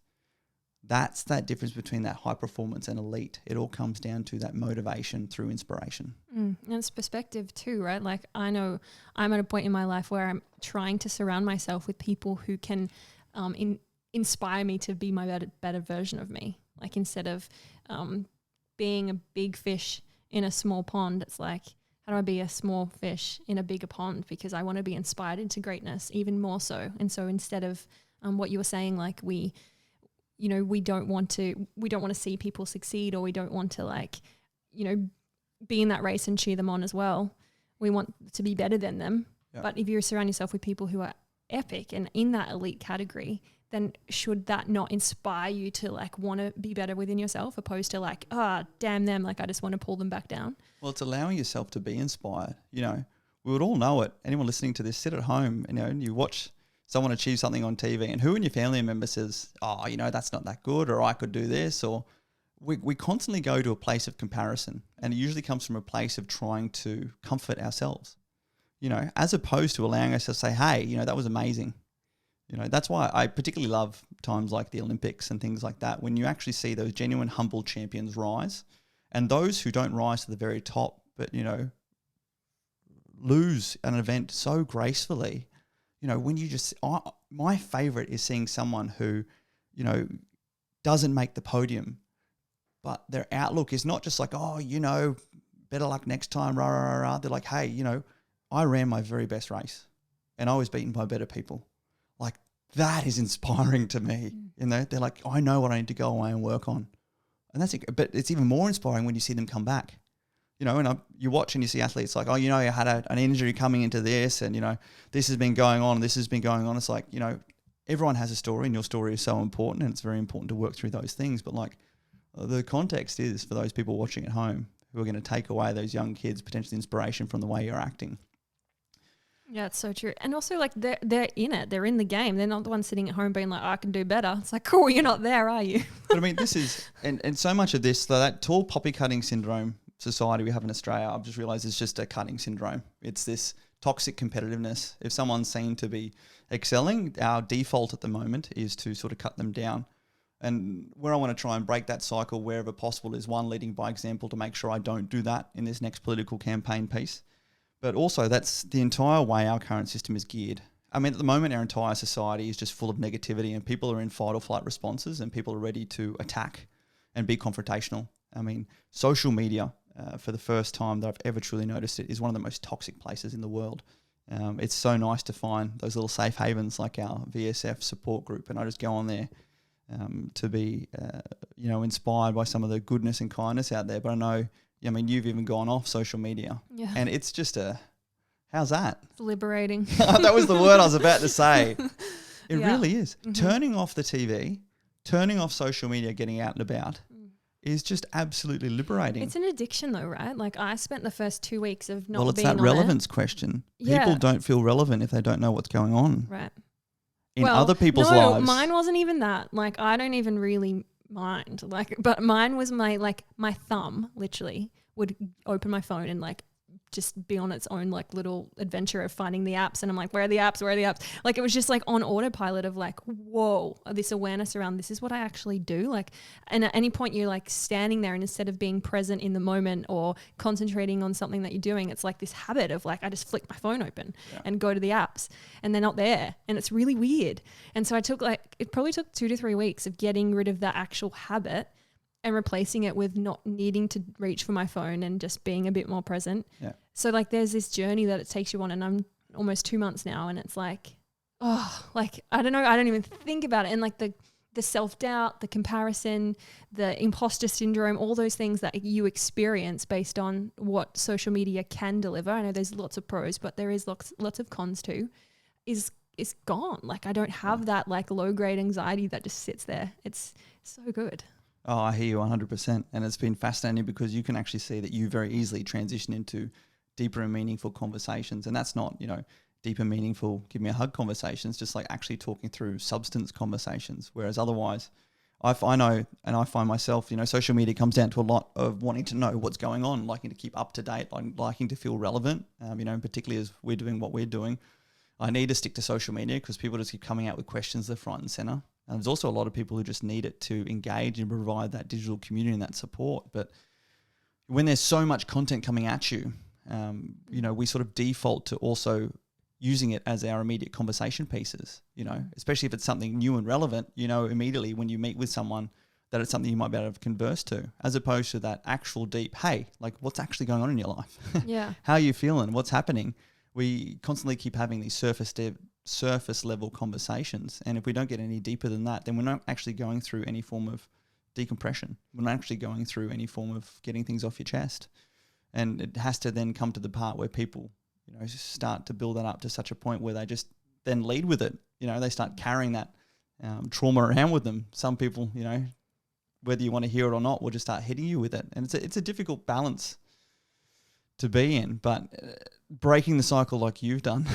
That's that difference between that high performance and elite. It all comes down to that motivation through inspiration. And it's perspective too, right? Like, I know I'm at a point in my life where I'm trying to surround myself with people who can inspire me to be my better version of me. Like, instead of being a big fish in a small pond, it's like, how do I be a small fish in a bigger pond? Because I want to be inspired into greatness even more so. And so instead of what you were saying, like, we don't want to see people succeed, or we don't want to be in that race and cheer them on as well. We want to be better than them. Yep. But if you surround yourself with people who are epic and in that elite category, then should that not inspire you to want to be better within yourself, opposed to damn them, I just want to pull them back down? Well, it's allowing yourself to be inspired. We would all know it. Anyone listening to this, sit at home, and you watch someone achieve something on TV, and who in your family member says, oh, that's not that good, or I could do this, or we constantly go to a place of comparison, and it usually comes from a place of trying to comfort ourselves, as opposed to allowing us to say, hey, that was amazing. That's why I particularly love times like the Olympics and things like that, when you actually see those genuine humble champions rise, and those who don't rise to the very top, but, lose an event so gracefully. When you my favorite is seeing someone who, doesn't make the podium, but their outlook is not just like, oh, better luck next time, rah, rah, rah. They're like, hey, I ran my very best race and I was beaten by better people. Like, that is inspiring to me. They're like, I know what I need to go away and work on. And but it's even more inspiring when you see them come back. And you watch and you see athletes like, oh, you had an injury coming into this, and, this has been going on, this has been going on. It's like, everyone has a story, and your story is so important, and it's very important to work through those things. But the context is for those people watching at home who are going to take away those young kids' potential inspiration from the way you're acting. Yeah, it's so true. And also, they're in it. They're in the game. They're not the ones sitting at home being like, oh, I can do better. It's like, cool, you're not there, are you? But I mean, this is, and so much of this, that tall poppy cutting syndrome society we have in Australia, I've just realised it's just a cutting syndrome. It's this toxic competitiveness. If someone's seen to be excelling, our default at the moment is to sort of cut them down. And where I want to try and break that cycle wherever possible is, one, leading by example to make sure I don't do that in this next political campaign piece. But also that's the entire way our current system is geared. I mean, at the moment, our entire society is just full of negativity, and people are in fight or flight responses, and people are ready to attack and be confrontational. I mean, social media, for the first time that I've ever truly noticed it, is one of the most toxic places in the world. It's so nice to find those little safe havens like our VSF support group, and I just go on there to be, inspired by some of the goodness and kindness out there. But I know, you've even gone off social media, and it's just how's that? It's liberating. That was the word I was about to say. It really is. Mm-hmm. Turning off the TV, turning off social media, getting out and about is just absolutely liberating. It's an addiction though, right? Like I spent the first 2 weeks of not being on it. Well, it's that relevance question. People don't feel relevant if they don't know what's going on. Right. In other people's lives. Mine wasn't even that. Like I don't even really mind. But mine was my thumb literally would open my phone and just be on its own little adventure of finding the apps, and I'm like, where are the apps? Like it was just on autopilot of whoa, this awareness around this is what I actually do. And at any point you're standing there, and instead of being present in the moment or concentrating on something that you're doing, it's this habit of I just flick my phone open and go to the apps, and they're not there, and it's really weird. And so I took it probably took 2 to 3 weeks of getting rid of that actual habit and replacing it with not needing to reach for my phone and just being a bit more present. Yeah. So there's this journey that it takes you on, and I'm almost 2 months now, and it's I don't know, I don't even think about it. And the self-doubt, the comparison, the imposter syndrome, all those things that you experience based on what social media can deliver. I know there's lots of pros, but there is lots of cons too, is gone. I don't have that low-grade anxiety that just sits there. It's so good. Oh, I hear you 100%. And it's been fascinating because you can actually see that you very easily transition into deeper and meaningful conversations. And that's not, deeper, meaningful, give me a hug conversations, just actually talking through substance conversations. Whereas otherwise, I know, and I find myself, social media comes down to a lot of wanting to know what's going on, liking to keep up to date, liking to feel relevant, particularly as we're doing what we're doing. I need to stick to social media because people just keep coming out with questions left, right and center. And there's also a lot of people who just need it to engage and provide that digital community and that support. But when there's so much content coming at you, we sort of default to also using it as our immediate conversation pieces, especially if it's something new and relevant, immediately when you meet with someone that it's something you might be able to converse to, as opposed to that actual deep, hey, what's actually going on in your life? Yeah. How are you feeling? What's happening? We constantly keep having these surface level conversations, and if we don't get any deeper than that, then we're not actually going through any form of decompression. We're not actually going through any form of getting things off your chest. And it has to then come to the part where people start to build that up to such a point where they just then lead with it. They start carrying that trauma around with them. Some people, whether you want to hear it or not, will just start hitting you with it, and it's a difficult balance to be in, but breaking the cycle like you've done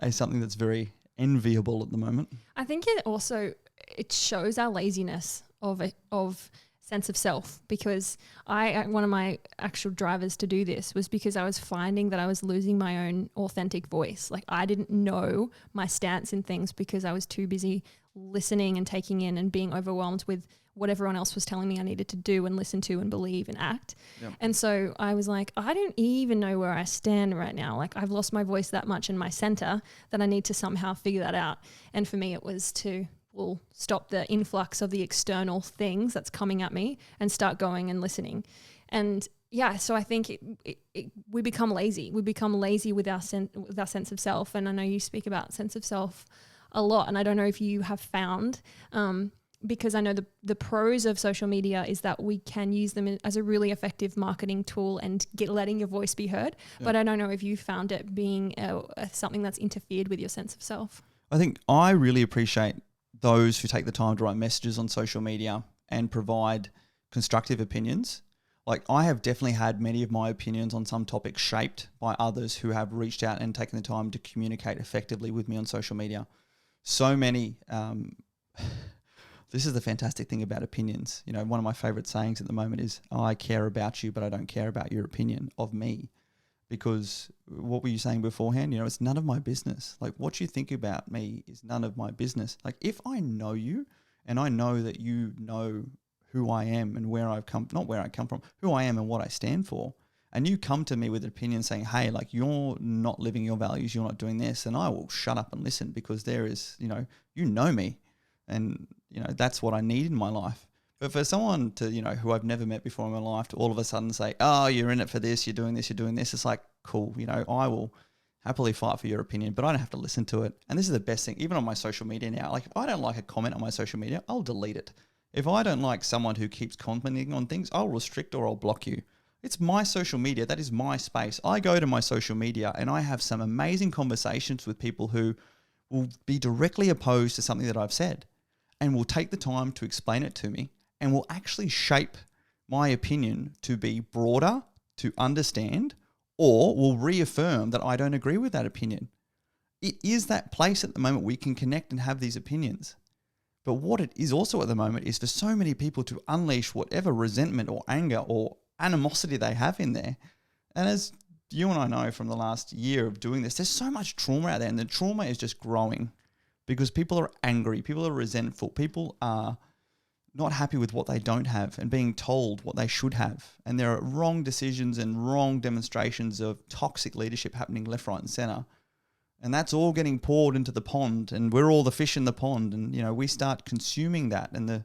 is something that's very enviable at the moment. I think it shows our laziness of sense of self, because one of my actual drivers to do this was because I was finding that I was losing my own authentic voice. I didn't know my stance in things because I was too busy listening and taking in and being overwhelmed with what everyone else was telling me I needed to do and listen to and believe and act. Yep. And so I was I don't even know where I stand right now. I've lost my voice that much in my center that I need to somehow figure that out. And for me, it was to stop the influx of the external things that's coming at me and start going and listening. And so I think we become lazy. We become lazy with our sense of self. And I know you speak about sense of self a lot. And I don't know if you have found, because I know the pros of social media is that we can use them as a really effective marketing tool and letting your voice be heard. Yeah. But I don't know if you found it being something that's interfered with your sense of self. I think I really appreciate those who take the time to write messages on social media and provide constructive opinions. I have definitely had many of my opinions on some topics shaped by others who have reached out and taken the time to communicate effectively with me on social media. So many... This is the fantastic thing about opinions. One of my favorite sayings at the moment is, I care about you, but I don't care about your opinion of me. because what were you saying beforehand? It's none of my business. Like, what you think about me is none of my business. Like, if I know you and I know that you know who I am and where I've come, not where I come from, who I am and what I stand for, and you come to me with an opinion saying, hey, like, you're not living your values, you're not doing this, and I will shut up and listen, because there is, you know me, and, that's what I need in my life. But for someone to, who I've never met before in my life, to all of a sudden say, oh, you're in it for this, you're doing this, it's like, cool, I will happily fight for your opinion, but I don't have to listen to it. And this is the best thing, even on my social media now. Like, if I don't like a comment on my social media, I'll delete it. If I don't like someone who keeps commenting on things, I'll restrict or I'll block you. It's my social media. That is my space. I go to my social media and I have some amazing conversations with people who will be directly opposed to something that I've said, and will take the time to explain it to me, and will actually shape my opinion to be broader, to understand, or will reaffirm that I don't agree with that opinion. It is that place at the moment we can connect and have these opinions. But what it is also at the moment is for so many people to unleash whatever resentment or anger or animosity they have in there. And as you and I know from the last year of doing this, there's so much trauma out there, and the trauma is just growing because people are angry, people are resentful, people are not happy with what they don't have and being told what they should have. And there are wrong decisions and wrong demonstrations of toxic leadership happening left, right and center. And that's all getting poured into the pond, and we're all the fish in the pond. And, we start consuming that, and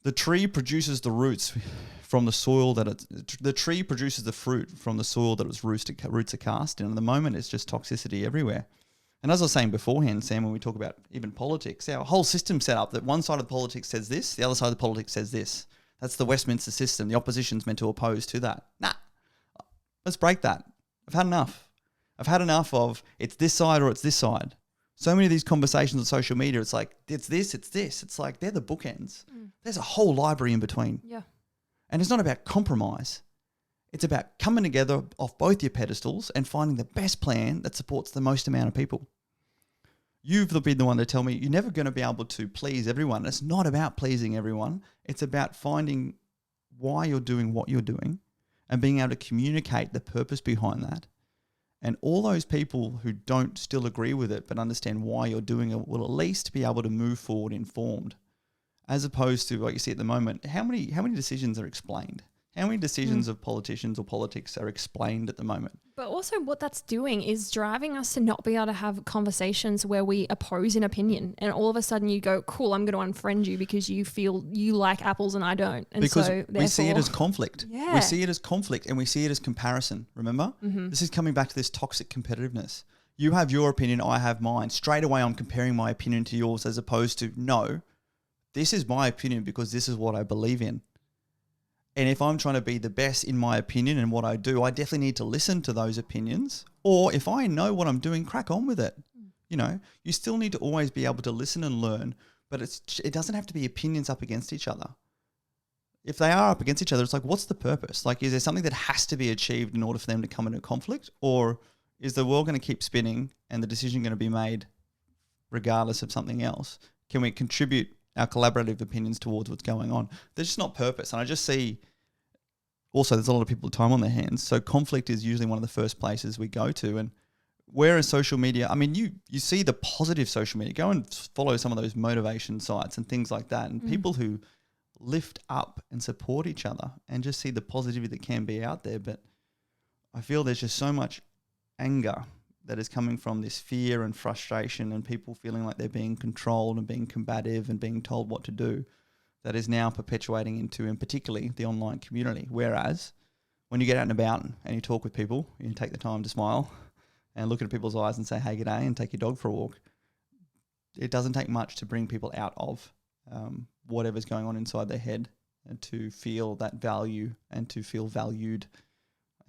the tree produces the roots from the soil the tree produces the fruit from the soil that its roots are cast in. And at the moment, it's just toxicity everywhere. And as I was saying beforehand, Sam, when we talk about even politics, our whole system's set up that one side of the politics says this, the other side of the politics says this. That's the Westminster system. The opposition's meant to oppose to that. Nah, let's break that. I've had enough. I've had enough of it's this side or it's this side. So many of these conversations on social media, it's like, it's this, it's this. It's like they're the bookends. There's a whole library in between. Yeah. And it's not about compromise. It's about coming together off both your pedestals and finding the best plan that supports the most amount of people. You've been the one to tell me you're never going to be able to please everyone. It's not about pleasing everyone. It's about finding why you're doing what you're doing and being able to communicate the purpose behind that. And all those people who don't still agree with it but understand why you're doing it will at least be able to move forward informed, as opposed to what you see at the moment. How many decisions are explained? How many decisions of politicians or politics are explained at the moment? But also what that's doing is driving us to not be able to have conversations where we oppose an opinion, and all of a sudden you go, cool, I'm going to unfriend you because you feel you like apples and I don't. And because so we see it as conflict. Yeah. We see it as conflict and we see it as comparison, remember? This is coming back to this toxic competitiveness. You have your opinion, I have mine. Straight away I'm comparing my opinion to yours, as opposed to, no, this is my opinion because this is what I believe in. And if I'm trying to be the best in my opinion and what I do, I definitely need to listen to those opinions. Or if I know what I'm doing, crack on with it. You still need to always be able to listen and learn, but it doesn't have to be opinions up against each other. If they are up against each other, it's like, what's the purpose? Like, is there something that has to be achieved in order for them to come into conflict? Or is the world going to keep spinning and the decision going to be made regardless of something else? Can we contribute our collaborative opinions towards what's going on? There's just not purpose. And I just see also there's a lot of people with time on their hands. So conflict is usually one of the first places we go to. And whereas social media, I mean, you see the positive social media. Go and follow some of those motivation sites and things like that. And people who lift up and support each other, and just see the positivity that can be out there. But I feel there's just so much anger that is coming from this fear and frustration and people feeling like they're being controlled and being combative and being told what to do, that is now perpetuating into, in particularly, the online community. Whereas when you get out and about and you talk with people, you take the time to smile and look at people's eyes and say, hey, g'day, and take your dog for a walk. It doesn't take much to bring people out of whatever's going on inside their head, and to feel that value and to feel valued.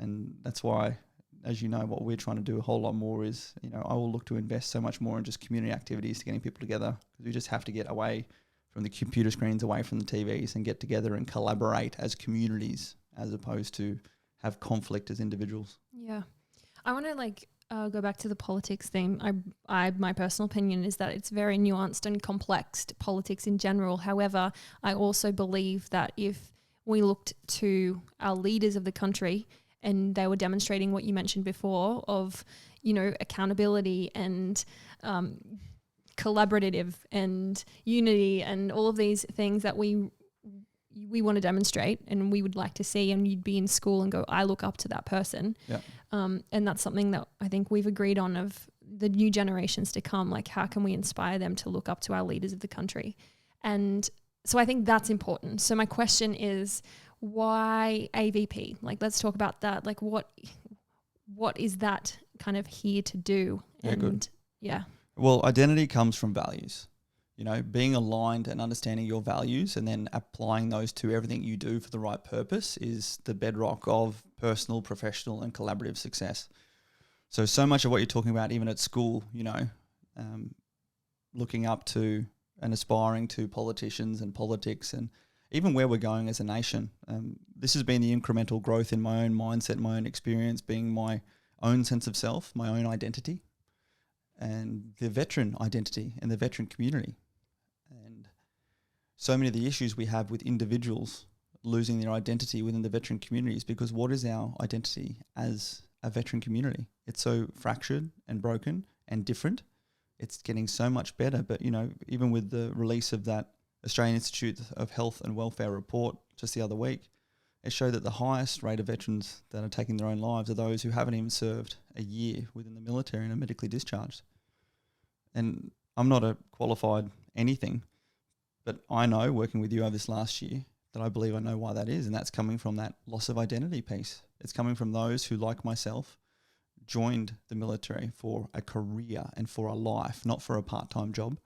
And that's why, as you know, what we're trying to do a whole lot more is, I will look to invest so much more in just community activities to getting people together, because we just have to get away from the computer screens, away from the TVs, and get together and collaborate as communities, as opposed to have conflict as individuals. Yeah. I want to go back to the politics thing. My personal opinion is that it's very nuanced and complex, politics in general. However, I also believe that if we looked to our leaders of the country and they were demonstrating what you mentioned before of, you know, accountability and collaborative and unity and all of these things that we want to demonstrate and we would like to see, and you'd be in school and go, I look up to that person. Yeah. And that's something that I think we've agreed on of the new generations to come. Like, how can we inspire them to look up to our leaders of the country? And so I think that's important. So my question is, why AVP? Like, let's talk about that. Like, what is that kind of here to do? Yeah, good. Yeah. Well, identity comes from values. You know, being aligned and understanding your values and then applying those to everything you do for the right purpose is the bedrock of personal, professional, and collaborative success. So much of what you're talking about, even at school, you know, looking up to and aspiring to politicians and politics and even where we're going as a nation. This has been the incremental growth in my own mindset, my own experience, being my own sense of self, my own identity, and the veteran identity and the veteran community. And so many of the issues we have with individuals losing their identity within the veteran community is because what is our identity as a veteran community? It's so fractured and broken and different. It's getting so much better. But, you know, even with the release of that Australian Institute of Health and Welfare report just the other week, it showed that the highest rate of veterans that are taking their own lives are those who haven't even served a year within the military and are medically discharged. And I'm not a qualified anything, but I know, working with you over this last year, that I believe I know why that is, and that's coming from that loss of identity piece. It's coming from those who, like myself, joined the military for a career and for a life, not for a part-time job,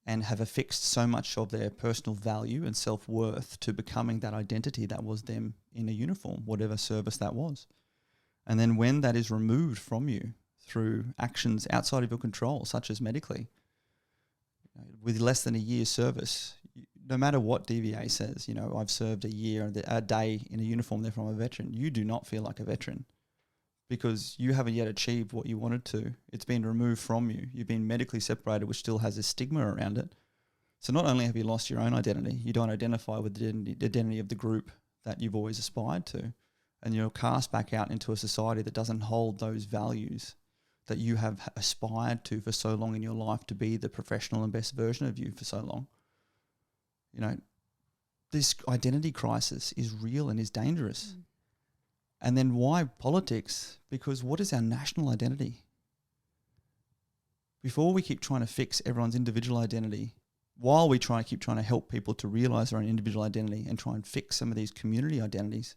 and have affixed so much of their personal value and self-worth to becoming that identity that was them in a uniform, whatever service that was. And then when that is removed from you through actions outside of your control, such as medically, with less than a year's service, no matter what DVA says, you know, I've served a year, a day in a uniform, therefore I'm a veteran, you do not feel like a veteran because you haven't yet achieved what you wanted to. It's been removed from you. You've been medically separated, which still has a stigma around it. So not only have you lost your own identity, you don't identify with the identity of the group that you've always aspired to, and you're cast back out into a society that doesn't hold those values that you have aspired to for so long in your life, to be the professional and best version of you for so long. You know, this identity crisis is real and is dangerous. Mm. And then why politics? Because what is our national identity? Before we keep trying to fix everyone's individual identity, while we keep trying to help people to realize their own individual identity and try and fix some of these community identities,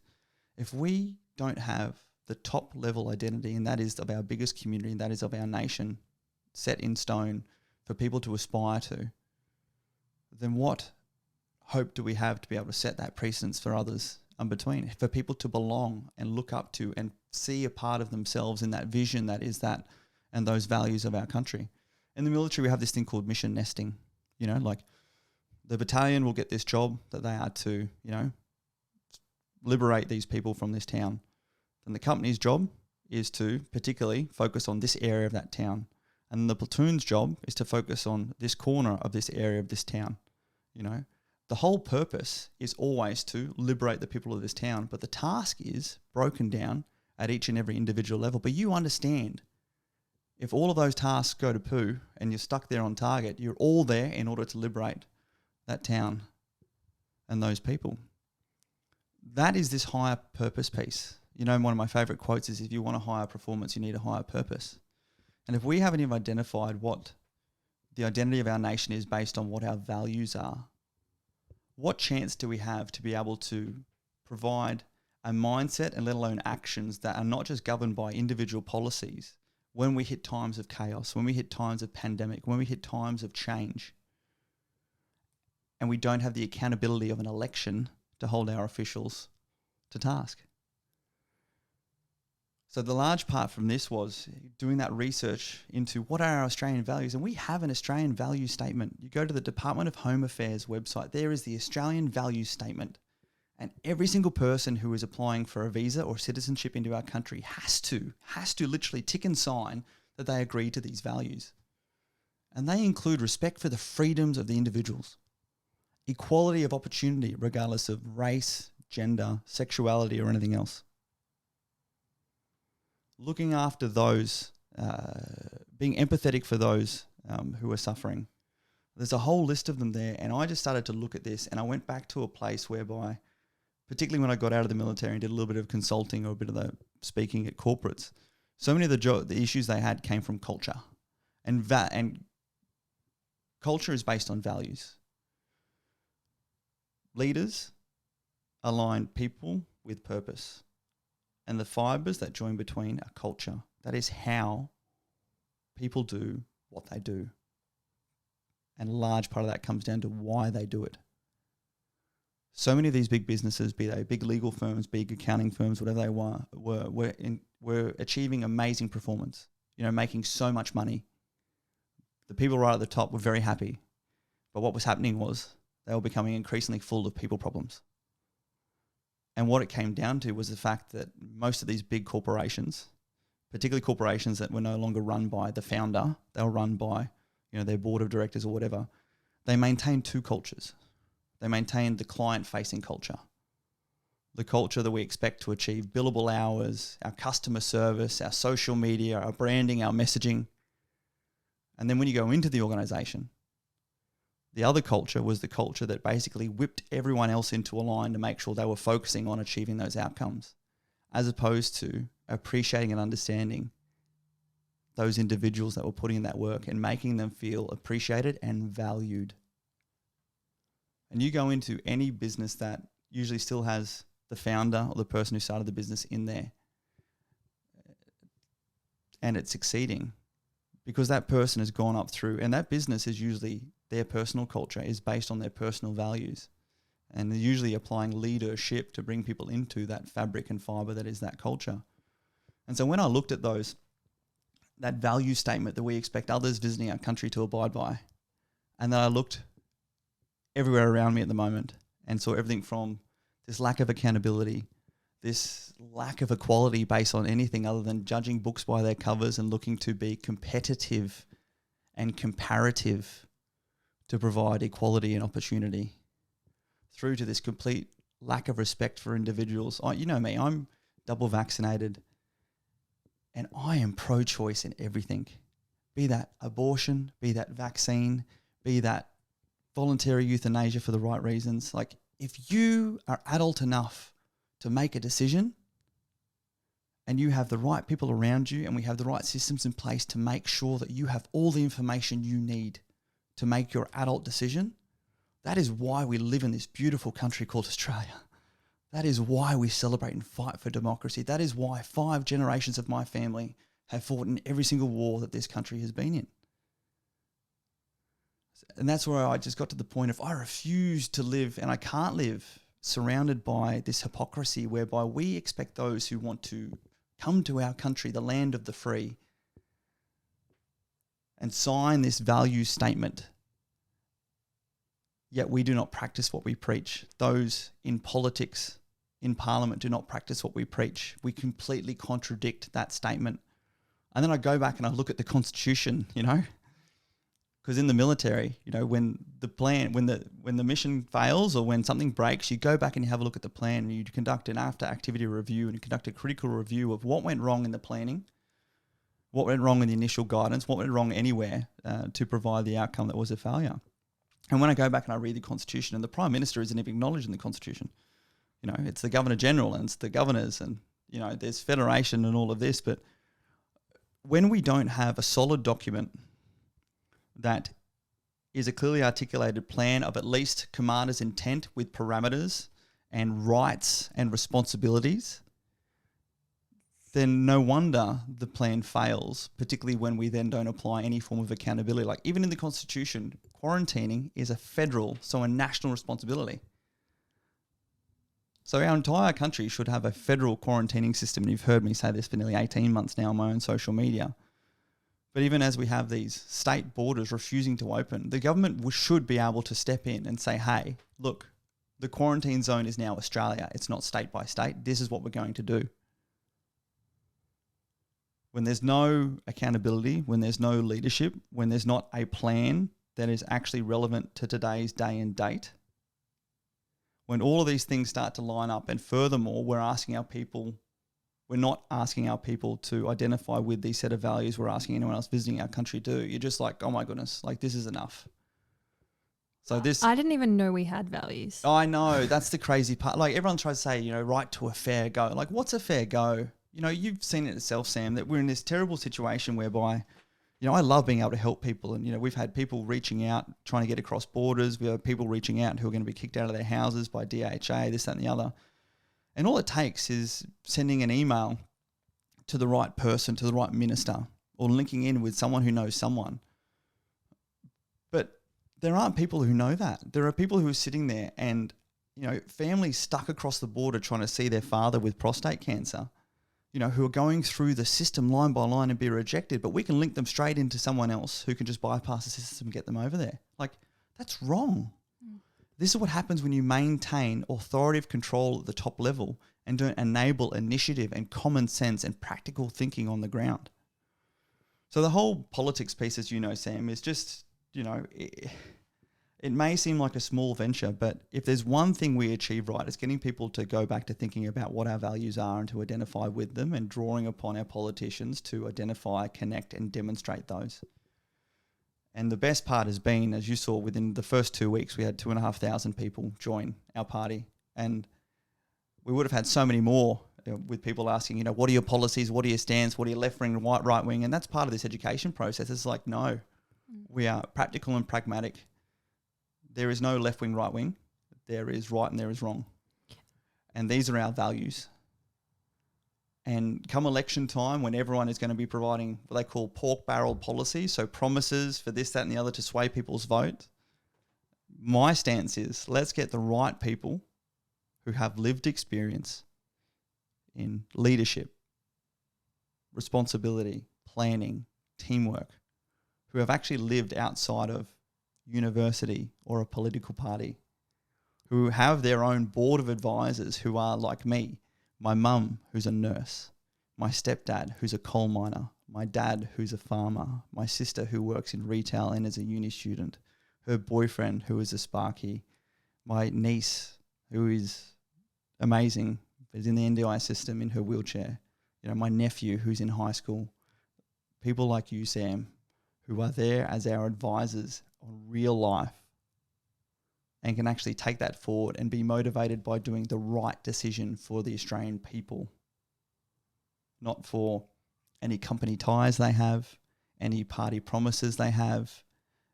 if we don't have the top level identity, and that is of our biggest community, and that is of our nation, set in stone for people to aspire to, then what hope do we have to be able to set that precedence for others in between, for people to belong and look up to and see a part of themselves in that vision that is that and those values of our country? In the military, we have this thing called mission nesting. You know, like the battalion will get this job that they are to, you know, liberate these people from this town. Then the company's job is to particularly focus on this area of that town. And the platoon's job is to focus on this corner of this area of this town. You know, the whole purpose is always to liberate the people of this town, but the task is broken down at each and every individual level. But you understand, if all of those tasks go to poo and you're stuck there on target, you're all there in order to liberate that town and those people. That is this higher purpose piece. You know, one of my favourite quotes is, if you want a higher performance, you need a higher purpose. And if we haven't even identified what the identity of our nation is based on what our values are, what chance do we have to be able to provide a mindset and let alone actions that are not just governed by individual policies when we hit times of chaos, when we hit times of pandemic, when we hit times of change, and we don't have the accountability of an election to hold our officials to task? So the large part from this was doing that research into what are our Australian values. And we have an Australian value statement. You go to the Department of Home Affairs website, there is the Australian value statement. And every single person who is applying for a visa or citizenship into our country has to literally tick and sign that they agree to these values. And they include respect for the freedoms of the individuals, equality of opportunity regardless of race, gender, sexuality, or anything else. looking after those, being empathetic for those who are suffering. There's a whole list of them there, and I just started to look at this, and I went back to a place whereby, particularly when I got out of the military and did a little bit of consulting or a bit of the speaking at corporates, so many of the issues they had came from culture, and culture is based on values. Leaders align people with purpose, and the fibers that join between are culture. That is how people do what they do. And a large part of that comes down to why they do it. So many of these big businesses, be they big legal firms, big accounting firms, whatever they were achieving amazing performance, making so much money. The people right at the top were very happy. But what was happening was they were becoming increasingly full of people problems. And what it came down to was the fact that most of these big corporations, particularly corporations that were no longer run by the founder, they were run by their board of directors or whatever, they maintained two cultures. They maintained the client-facing culture, the culture that we expect to achieve billable hours, our customer service, our social media, our branding, our messaging. And then when you go into the organization, the other culture was the culture that basically whipped everyone else into a line to make sure they were focusing on achieving those outcomes, as opposed to appreciating and understanding those individuals that were putting in that work and making them feel appreciated and valued. And you go into any business that usually still has the founder or the person who started the business in there, and it's succeeding because that person has gone up through, and that business is usually their personal culture is based on their personal values, and they're usually applying leadership to bring people into that fabric and fiber that is that culture. And so when I looked at that value statement that we expect others visiting our country to abide by, and then I looked everywhere around me at the moment and saw everything from this lack of accountability, this lack of equality based on anything other than judging books by their covers and looking to be competitive and comparative to provide equality and opportunity, through to this complete lack of respect for individuals. You know me, I'm double vaccinated, and I am pro-choice in everything, be that abortion, be that vaccine, be that voluntary euthanasia for the right reasons. Like, if you are adult enough to make a decision and you have the right people around you and we have the right systems in place to make sure that you have all the information you need to make your adult decision, that is why we live in this beautiful country called Australia. That is why we celebrate and fight for democracy. That is why 5 generations of my family have fought in every single war that this country has been in. And that's where I just got to the point of I refuse to live, and I can't live, surrounded by this hypocrisy whereby we expect those who want to come to our country, the land of the free, and sign this value statement, yet we do not practice what we preach. Those in politics, in parliament, do not practice what we preach. We completely contradict that statement. And then I go back and I look at the Constitution, because in the military, when the mission fails or when something breaks, you go back and you have a look at the plan and you conduct an after activity review and you conduct a critical review of what went wrong in the planning, what went wrong in the initial guidance, what went wrong anywhere to provide the outcome that was a failure. And when I go back and I read the Constitution, and the Prime Minister isn't even acknowledged in the Constitution, it's the Governor General and it's the governors and, there's federation and all of this. But when we don't have a solid document that is a clearly articulated plan of at least commander's intent with parameters and rights and responsibilities, then no wonder the plan fails, particularly when we then don't apply any form of accountability. Like, even in the Constitution, quarantining is a federal, so a national responsibility. So our entire country should have a federal quarantining system. And you've heard me say this for nearly 18 months now on my own social media. But even as we have these state borders refusing to open, the government should be able to step in and say, hey, look, the quarantine zone is now Australia. It's not state by state. This is what we're going to do. When there's no accountability, when there's no leadership, when there's not a plan that is actually relevant to today's day and date, when all of these things start to line up, and furthermore, we're asking our people, we're not asking our people to identify with these set of values we're asking anyone else visiting our country do. You're just like, oh my goodness, like this is enough. So this, I didn't even know we had values. I know, that's the crazy part. Like everyone tries to say, you know, right to a fair go. Like what's a fair go? You know, you've seen it yourself, Sam, that we're in this terrible situation whereby, you know, I love being able to help people. And, you know, we've had people reaching out, trying to get across borders. We have people reaching out who are going to be kicked out of their houses by DHA, this, that, and the other. And all it takes is sending an email to the right person, to the right minister, or linking in with someone who knows someone. But there aren't people who know that. There are people who are sitting there and, you know, families stuck across the border trying to see their father with prostate cancer, you know, who are going through the system line by line and be rejected, but we can link them straight into someone else who can just bypass the system and get them over there. Like, that's wrong. This is what happens when you maintain authoritative control at the top level and don't enable initiative and common sense and practical thinking on the ground. So the whole politics piece, as you know, Sam, is just, you know, it may seem like a small venture, but if there's one thing we achieve right, it's getting people to go back to thinking about what our values are and to identify with them and drawing upon our politicians to identify, connect and demonstrate those. And the best part has been, as you saw, within the first 2 weeks, we had 2,500 people join our party. And we would have had so many more with people asking, you know, what are your policies? What are your stands? What are your left wing, right wing? And that's part of this education process. It's like, no, we are practical and pragmatic. There is no left wing, right wing. There is right and there is wrong. And these are our values. And come election time, when everyone is going to be providing what they call pork barrel policies, so promises for this, that and the other to sway people's vote, my stance is let's get the right people who have lived experience in leadership, responsibility, planning, teamwork, who have actually lived outside of university or a political party, who have their own board of advisors who are like me. My mum, who's a nurse, my stepdad, who's a coal miner, my dad, who's a farmer, my sister, who works in retail and is a uni student, her boyfriend, who is a Sparky, my niece, who is amazing, is in the NDI system in her wheelchair, you know, my nephew, who's in high school, people like you, Sam, who are there as our advisors on real life and can actually take that forward and be motivated by doing the right decision for the Australian people, not for any company ties they have, any party promises they have,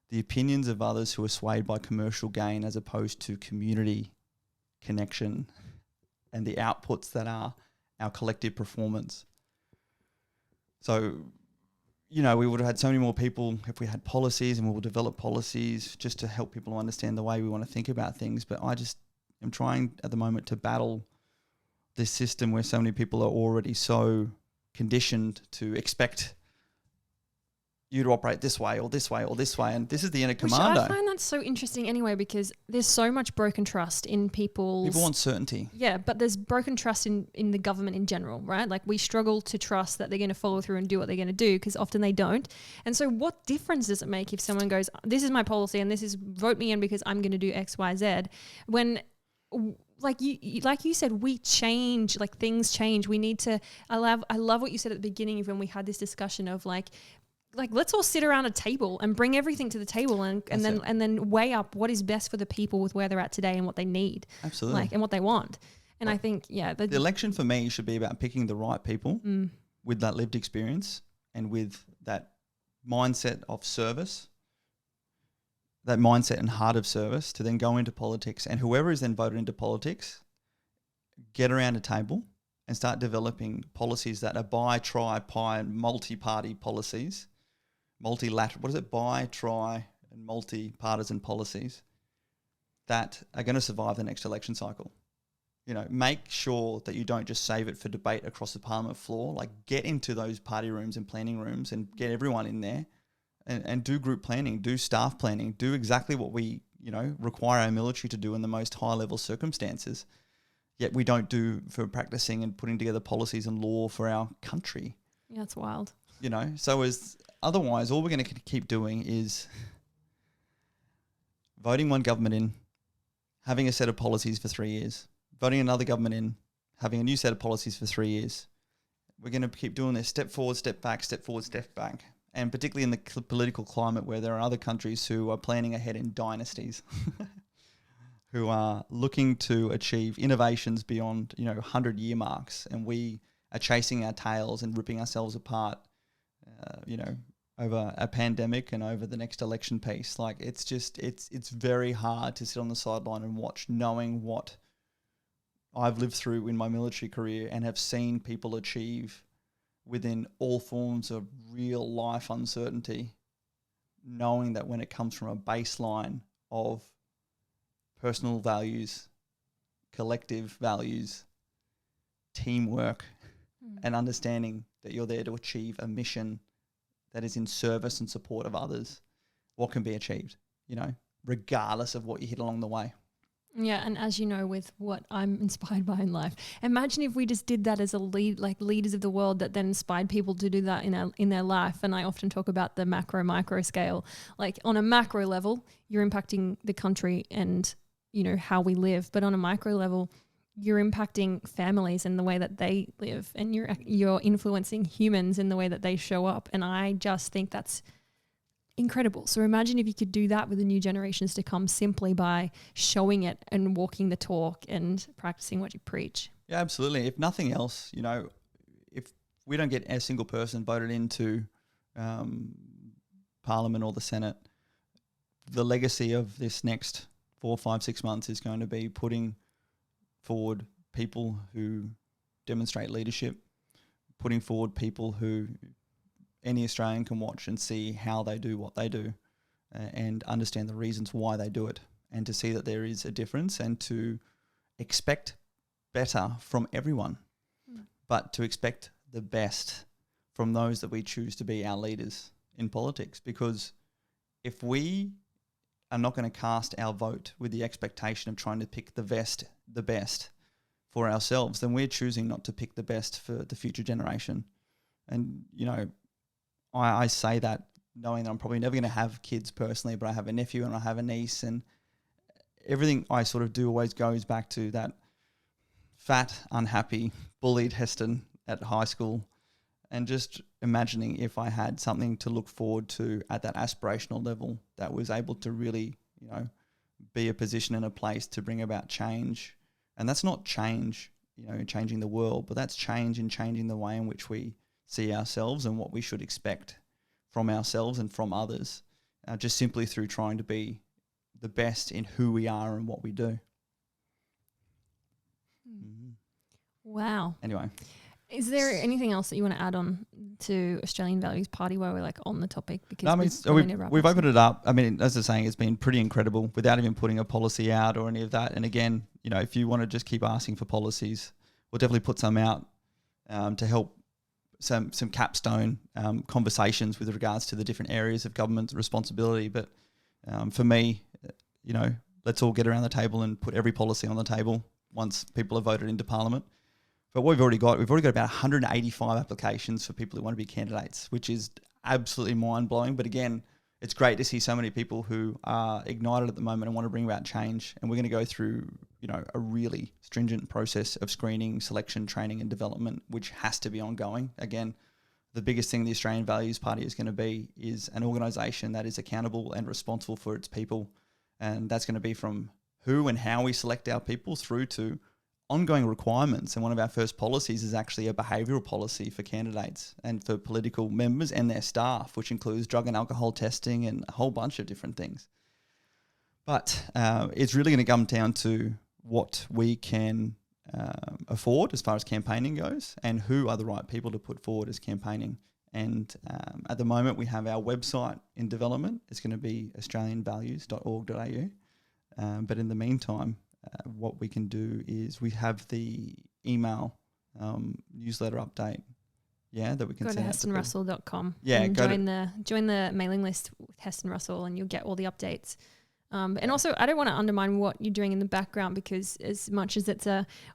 the opinions of others who are swayed by commercial gain as opposed to community connection and the outputs that are our collective performance. So, you know, we would have had so many more people if we had policies, and we will develop policies just to help people understand the way we want to think about things. But I just am trying at the moment to battle this system where so many people are already so conditioned to expect you to operate this way or this way or this way. And this is the inner commando. I find that so interesting anyway, because there's so much broken trust in people's... People want certainty. Yeah, but there's broken trust in the government in general, right? Like we struggle to trust that they're going to follow through and do what they're going to do because often they don't. And so what difference does it make if someone goes, this is my policy and this is vote me in because I'm going to do X, Y, Z, when... Like you said, we change, like things change. We need to, I love what you said at the beginning of when we had this discussion of like let's all sit around a table and bring everything to the table and then weigh up what is best for the people with where they're at today and what they need. Absolutely. Like, and what they want. And I think, yeah. The election for me should be about picking the right people with that lived experience and with that mindset of service, that mindset and heart of service to then go into politics. And whoever is then voted into politics, get around a table and start developing policies that are bi, tri, pi, and multi-party policies, multilateral, what is it, bi, tri, and multi-partisan policies that are going to survive the next election cycle. You know, make sure that you don't just save it for debate across the parliament floor. Like, get into those party rooms and planning rooms and get everyone in there. And do group planning, do staff planning, do exactly what we, you know, require our military to do in the most high-level circumstances, yet we don't do for practicing and putting together policies and law for our country. Yeah, it's wild. You know, so otherwise all we're going to keep doing is voting one government in, having a set of policies for 3 years, voting another government in, having a new set of policies for 3 years, we're going to keep doing this step forward, step back, step forward, step back. And particularly in the political climate where there are other countries who are planning ahead in dynasties, who are looking to achieve innovations beyond, 100-year marks. And we are chasing our tails and ripping ourselves apart, over a pandemic and over the next election piece. Like, it's very hard to sit on the sideline and watch, knowing what I've lived through in my military career and have seen people achieve within all forms of real life uncertainty, knowing that when it comes from a baseline of personal values, collective values, teamwork, and understanding that you're there to achieve a mission that is in service and support of others, what can be achieved, regardless of what you hit along the way. Yeah, and as you know, with what I'm inspired by in life, imagine if we just did that as a lead, like leaders of the world, that then inspired people to do that in their life. And I often talk about the macro, micro scale. Like on a macro level, you're impacting the country and, how we live. But on a micro level, you're impacting families in the way that they live, and you're influencing humans in the way that they show up. And I just think that's incredible. So imagine if you could do that with the new generations to come, simply by showing it and walking the talk and practicing what you preach. Yeah, absolutely. If nothing else, if we don't get a single person voted into Parliament or the Senate, the legacy of this next 4, 5, 6 months is going to be putting forward people who demonstrate leadership, putting forward people who any Australian can watch and see how they do what they do, and understand the reasons why they do it, and to see that there is a difference, and to expect better from everyone, but to expect the best from those that we choose to be our leaders in politics. Because if we are not going to cast our vote with the expectation of trying to pick the best for ourselves, then we're choosing not to pick the best for the future generation. And, I say that knowing that I'm probably never going to have kids personally, but I have a nephew and I have a niece, and everything I sort of do always goes back to that fat, unhappy, bullied Heston at high school, and just imagining if I had something to look forward to at that aspirational level that was able to really, be a position and a place to bring about change. And that's not change, changing the world, but that's change in changing the way in which we see ourselves and what we should expect from ourselves and from others, just simply through trying to be the best in who we are and what we do. Wow. Anyway. Is there anything else that you want to add on to Australian Values Party while we're like on the topic? Because we've opened it up. I mean, as I was saying, it's been pretty incredible without even putting a policy out or any of that. And again, if you want to just keep asking for policies, we'll definitely put some out to help some capstone conversations with regards to the different areas of government responsibility. But for me, let's all get around the table and put every policy on the table once people are voted into Parliament. But what we've already got about 185 applications for people who want to be candidates, which is absolutely mind-blowing. But again, it's great to see so many people who are ignited at the moment and want to bring about change. And we're going to go through, a really stringent process of screening, selection, training and development, which has to be ongoing. Again, the biggest thing the Australian Values Party is going to be is an organisation that is accountable and responsible for its people. And that's going to be from who and how we select our people through to ongoing requirements. And one of our first policies is actually a behavioural policy for candidates and for political members and their staff, which includes drug and alcohol testing and a whole bunch of different things. But it's really going to come down to what we can afford as far as campaigning goes, and who are the right people to put forward as campaigning. And at the moment, we have our website in development. It's going to be australianvalues.org.au. But in the meantime, what we can do is we have the email newsletter update, that we can send out to HestonRussell.com. Yeah, and join the mailing list with Heston Russell, and you'll get all the updates. And also, I don't want to undermine what you're doing in the background, because as much as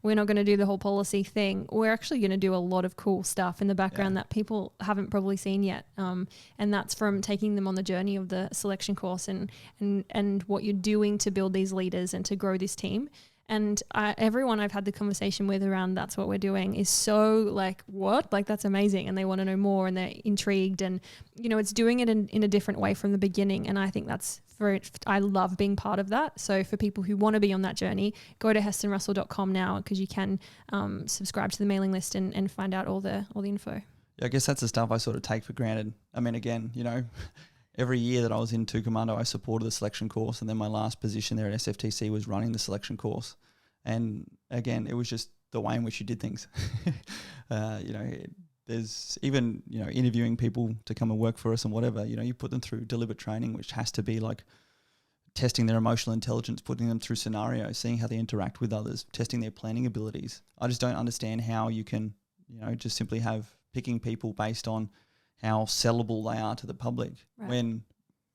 we're not going to do the whole policy thing, we're actually going to do a lot of cool stuff in the background that people haven't probably seen yet. And that's from taking them on the journey of the selection course and what you're doing to build these leaders and to grow this team. And everyone I've had the conversation with around that's what we're doing is so like, what? Like, that's amazing. And they want to know more and they're intrigued. And, you know, it's doing it in a different way from the beginning. And I think I love being part of that. So for people who want to be on that journey, go to hestonrussell.com now, because you can subscribe to the mailing list and find out all the info. Yeah, I guess that's the stuff I sort of take for granted. I mean, again, you know, every year that I was in Tu Commando, I supported the selection course, and then my last position there at SFTC was running the selection course. And again, it was just the way in which you did things. You know, there's even, you know, interviewing people to come and work for us and whatever, you know, you put them through deliberate training, which has to be like testing their emotional intelligence, putting them through scenarios, seeing how they interact with others, testing their planning abilities. I just don't understand how you can, you know, just simply have picking people based on how sellable they are to the public, right, when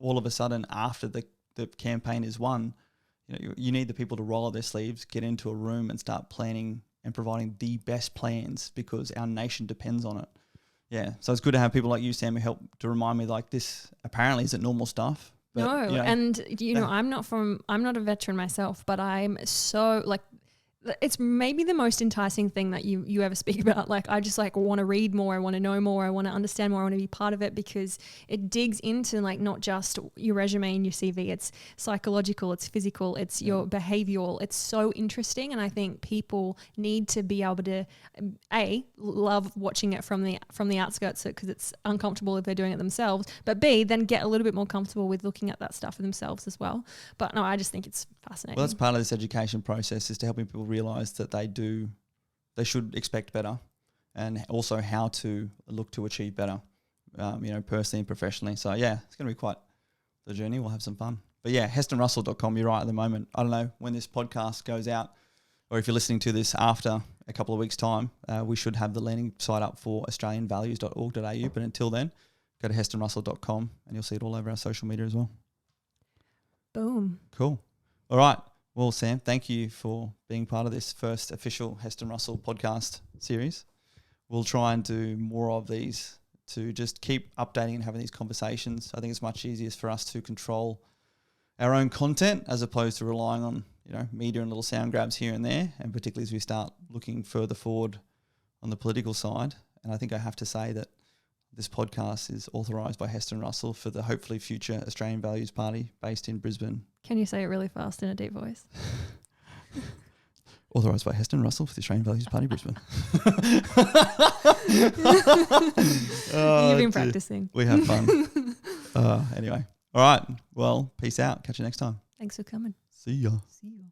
all of a sudden after the campaign is won, you know, you need the people to roll up their sleeves, get into a room and start planning and providing the best plans, because our nation depends on it. Yeah, so it's good to have people like you, Sam, who help to remind me like this apparently isn't normal stuff. But, no, you know, and you know, I'm not a veteran myself, but I'm so like, it's maybe the most enticing thing that you ever speak about. Like, I just like want to read more. I want to know more. I want to understand more. I want to be part of it, because it digs into like not just your resume and your CV. It's psychological, it's physical, it's your behavioral. It's so interesting. And I think people need to be able to, love watching it from the outskirts, because it's uncomfortable if they're doing it themselves, but B, then get a little bit more comfortable with looking at that stuff for themselves as well. But no, I just think it's fascinating. Well, that's part of this education process, is to helping people realize that they should expect better, and also how to look to achieve better, you know, personally and professionally. So yeah, it's going to be quite the journey. We'll have some fun. But yeah, hestonrussell.com, you're right at the moment. I don't know when this podcast goes out, or if you're listening to this after a couple of weeks' time, we should have the landing site up for australianvalues.org.au. But until then, go to hestonrussell.com and you'll see it all over our social media as well. Boom. Cool. All right. Well, Sam, thank you for being part of this first official Heston Russell podcast series. We'll try and do more of these to just keep updating and having these conversations. I think it's much easier for us to control our own content as opposed to relying on, you know, media and little sound grabs here and there, and particularly as we start looking further forward on the political side. And I think I have to say that this podcast is authorised by Heston Russell for the hopefully future Australian Values Party based in Brisbane. Can you say it really fast in a deep voice? Authorised by Heston Russell for the Australian Values Party Brisbane. You've been practicing. We have fun. Anyway. All right. Well, peace out. Catch you next time. Thanks for coming. See ya. See ya.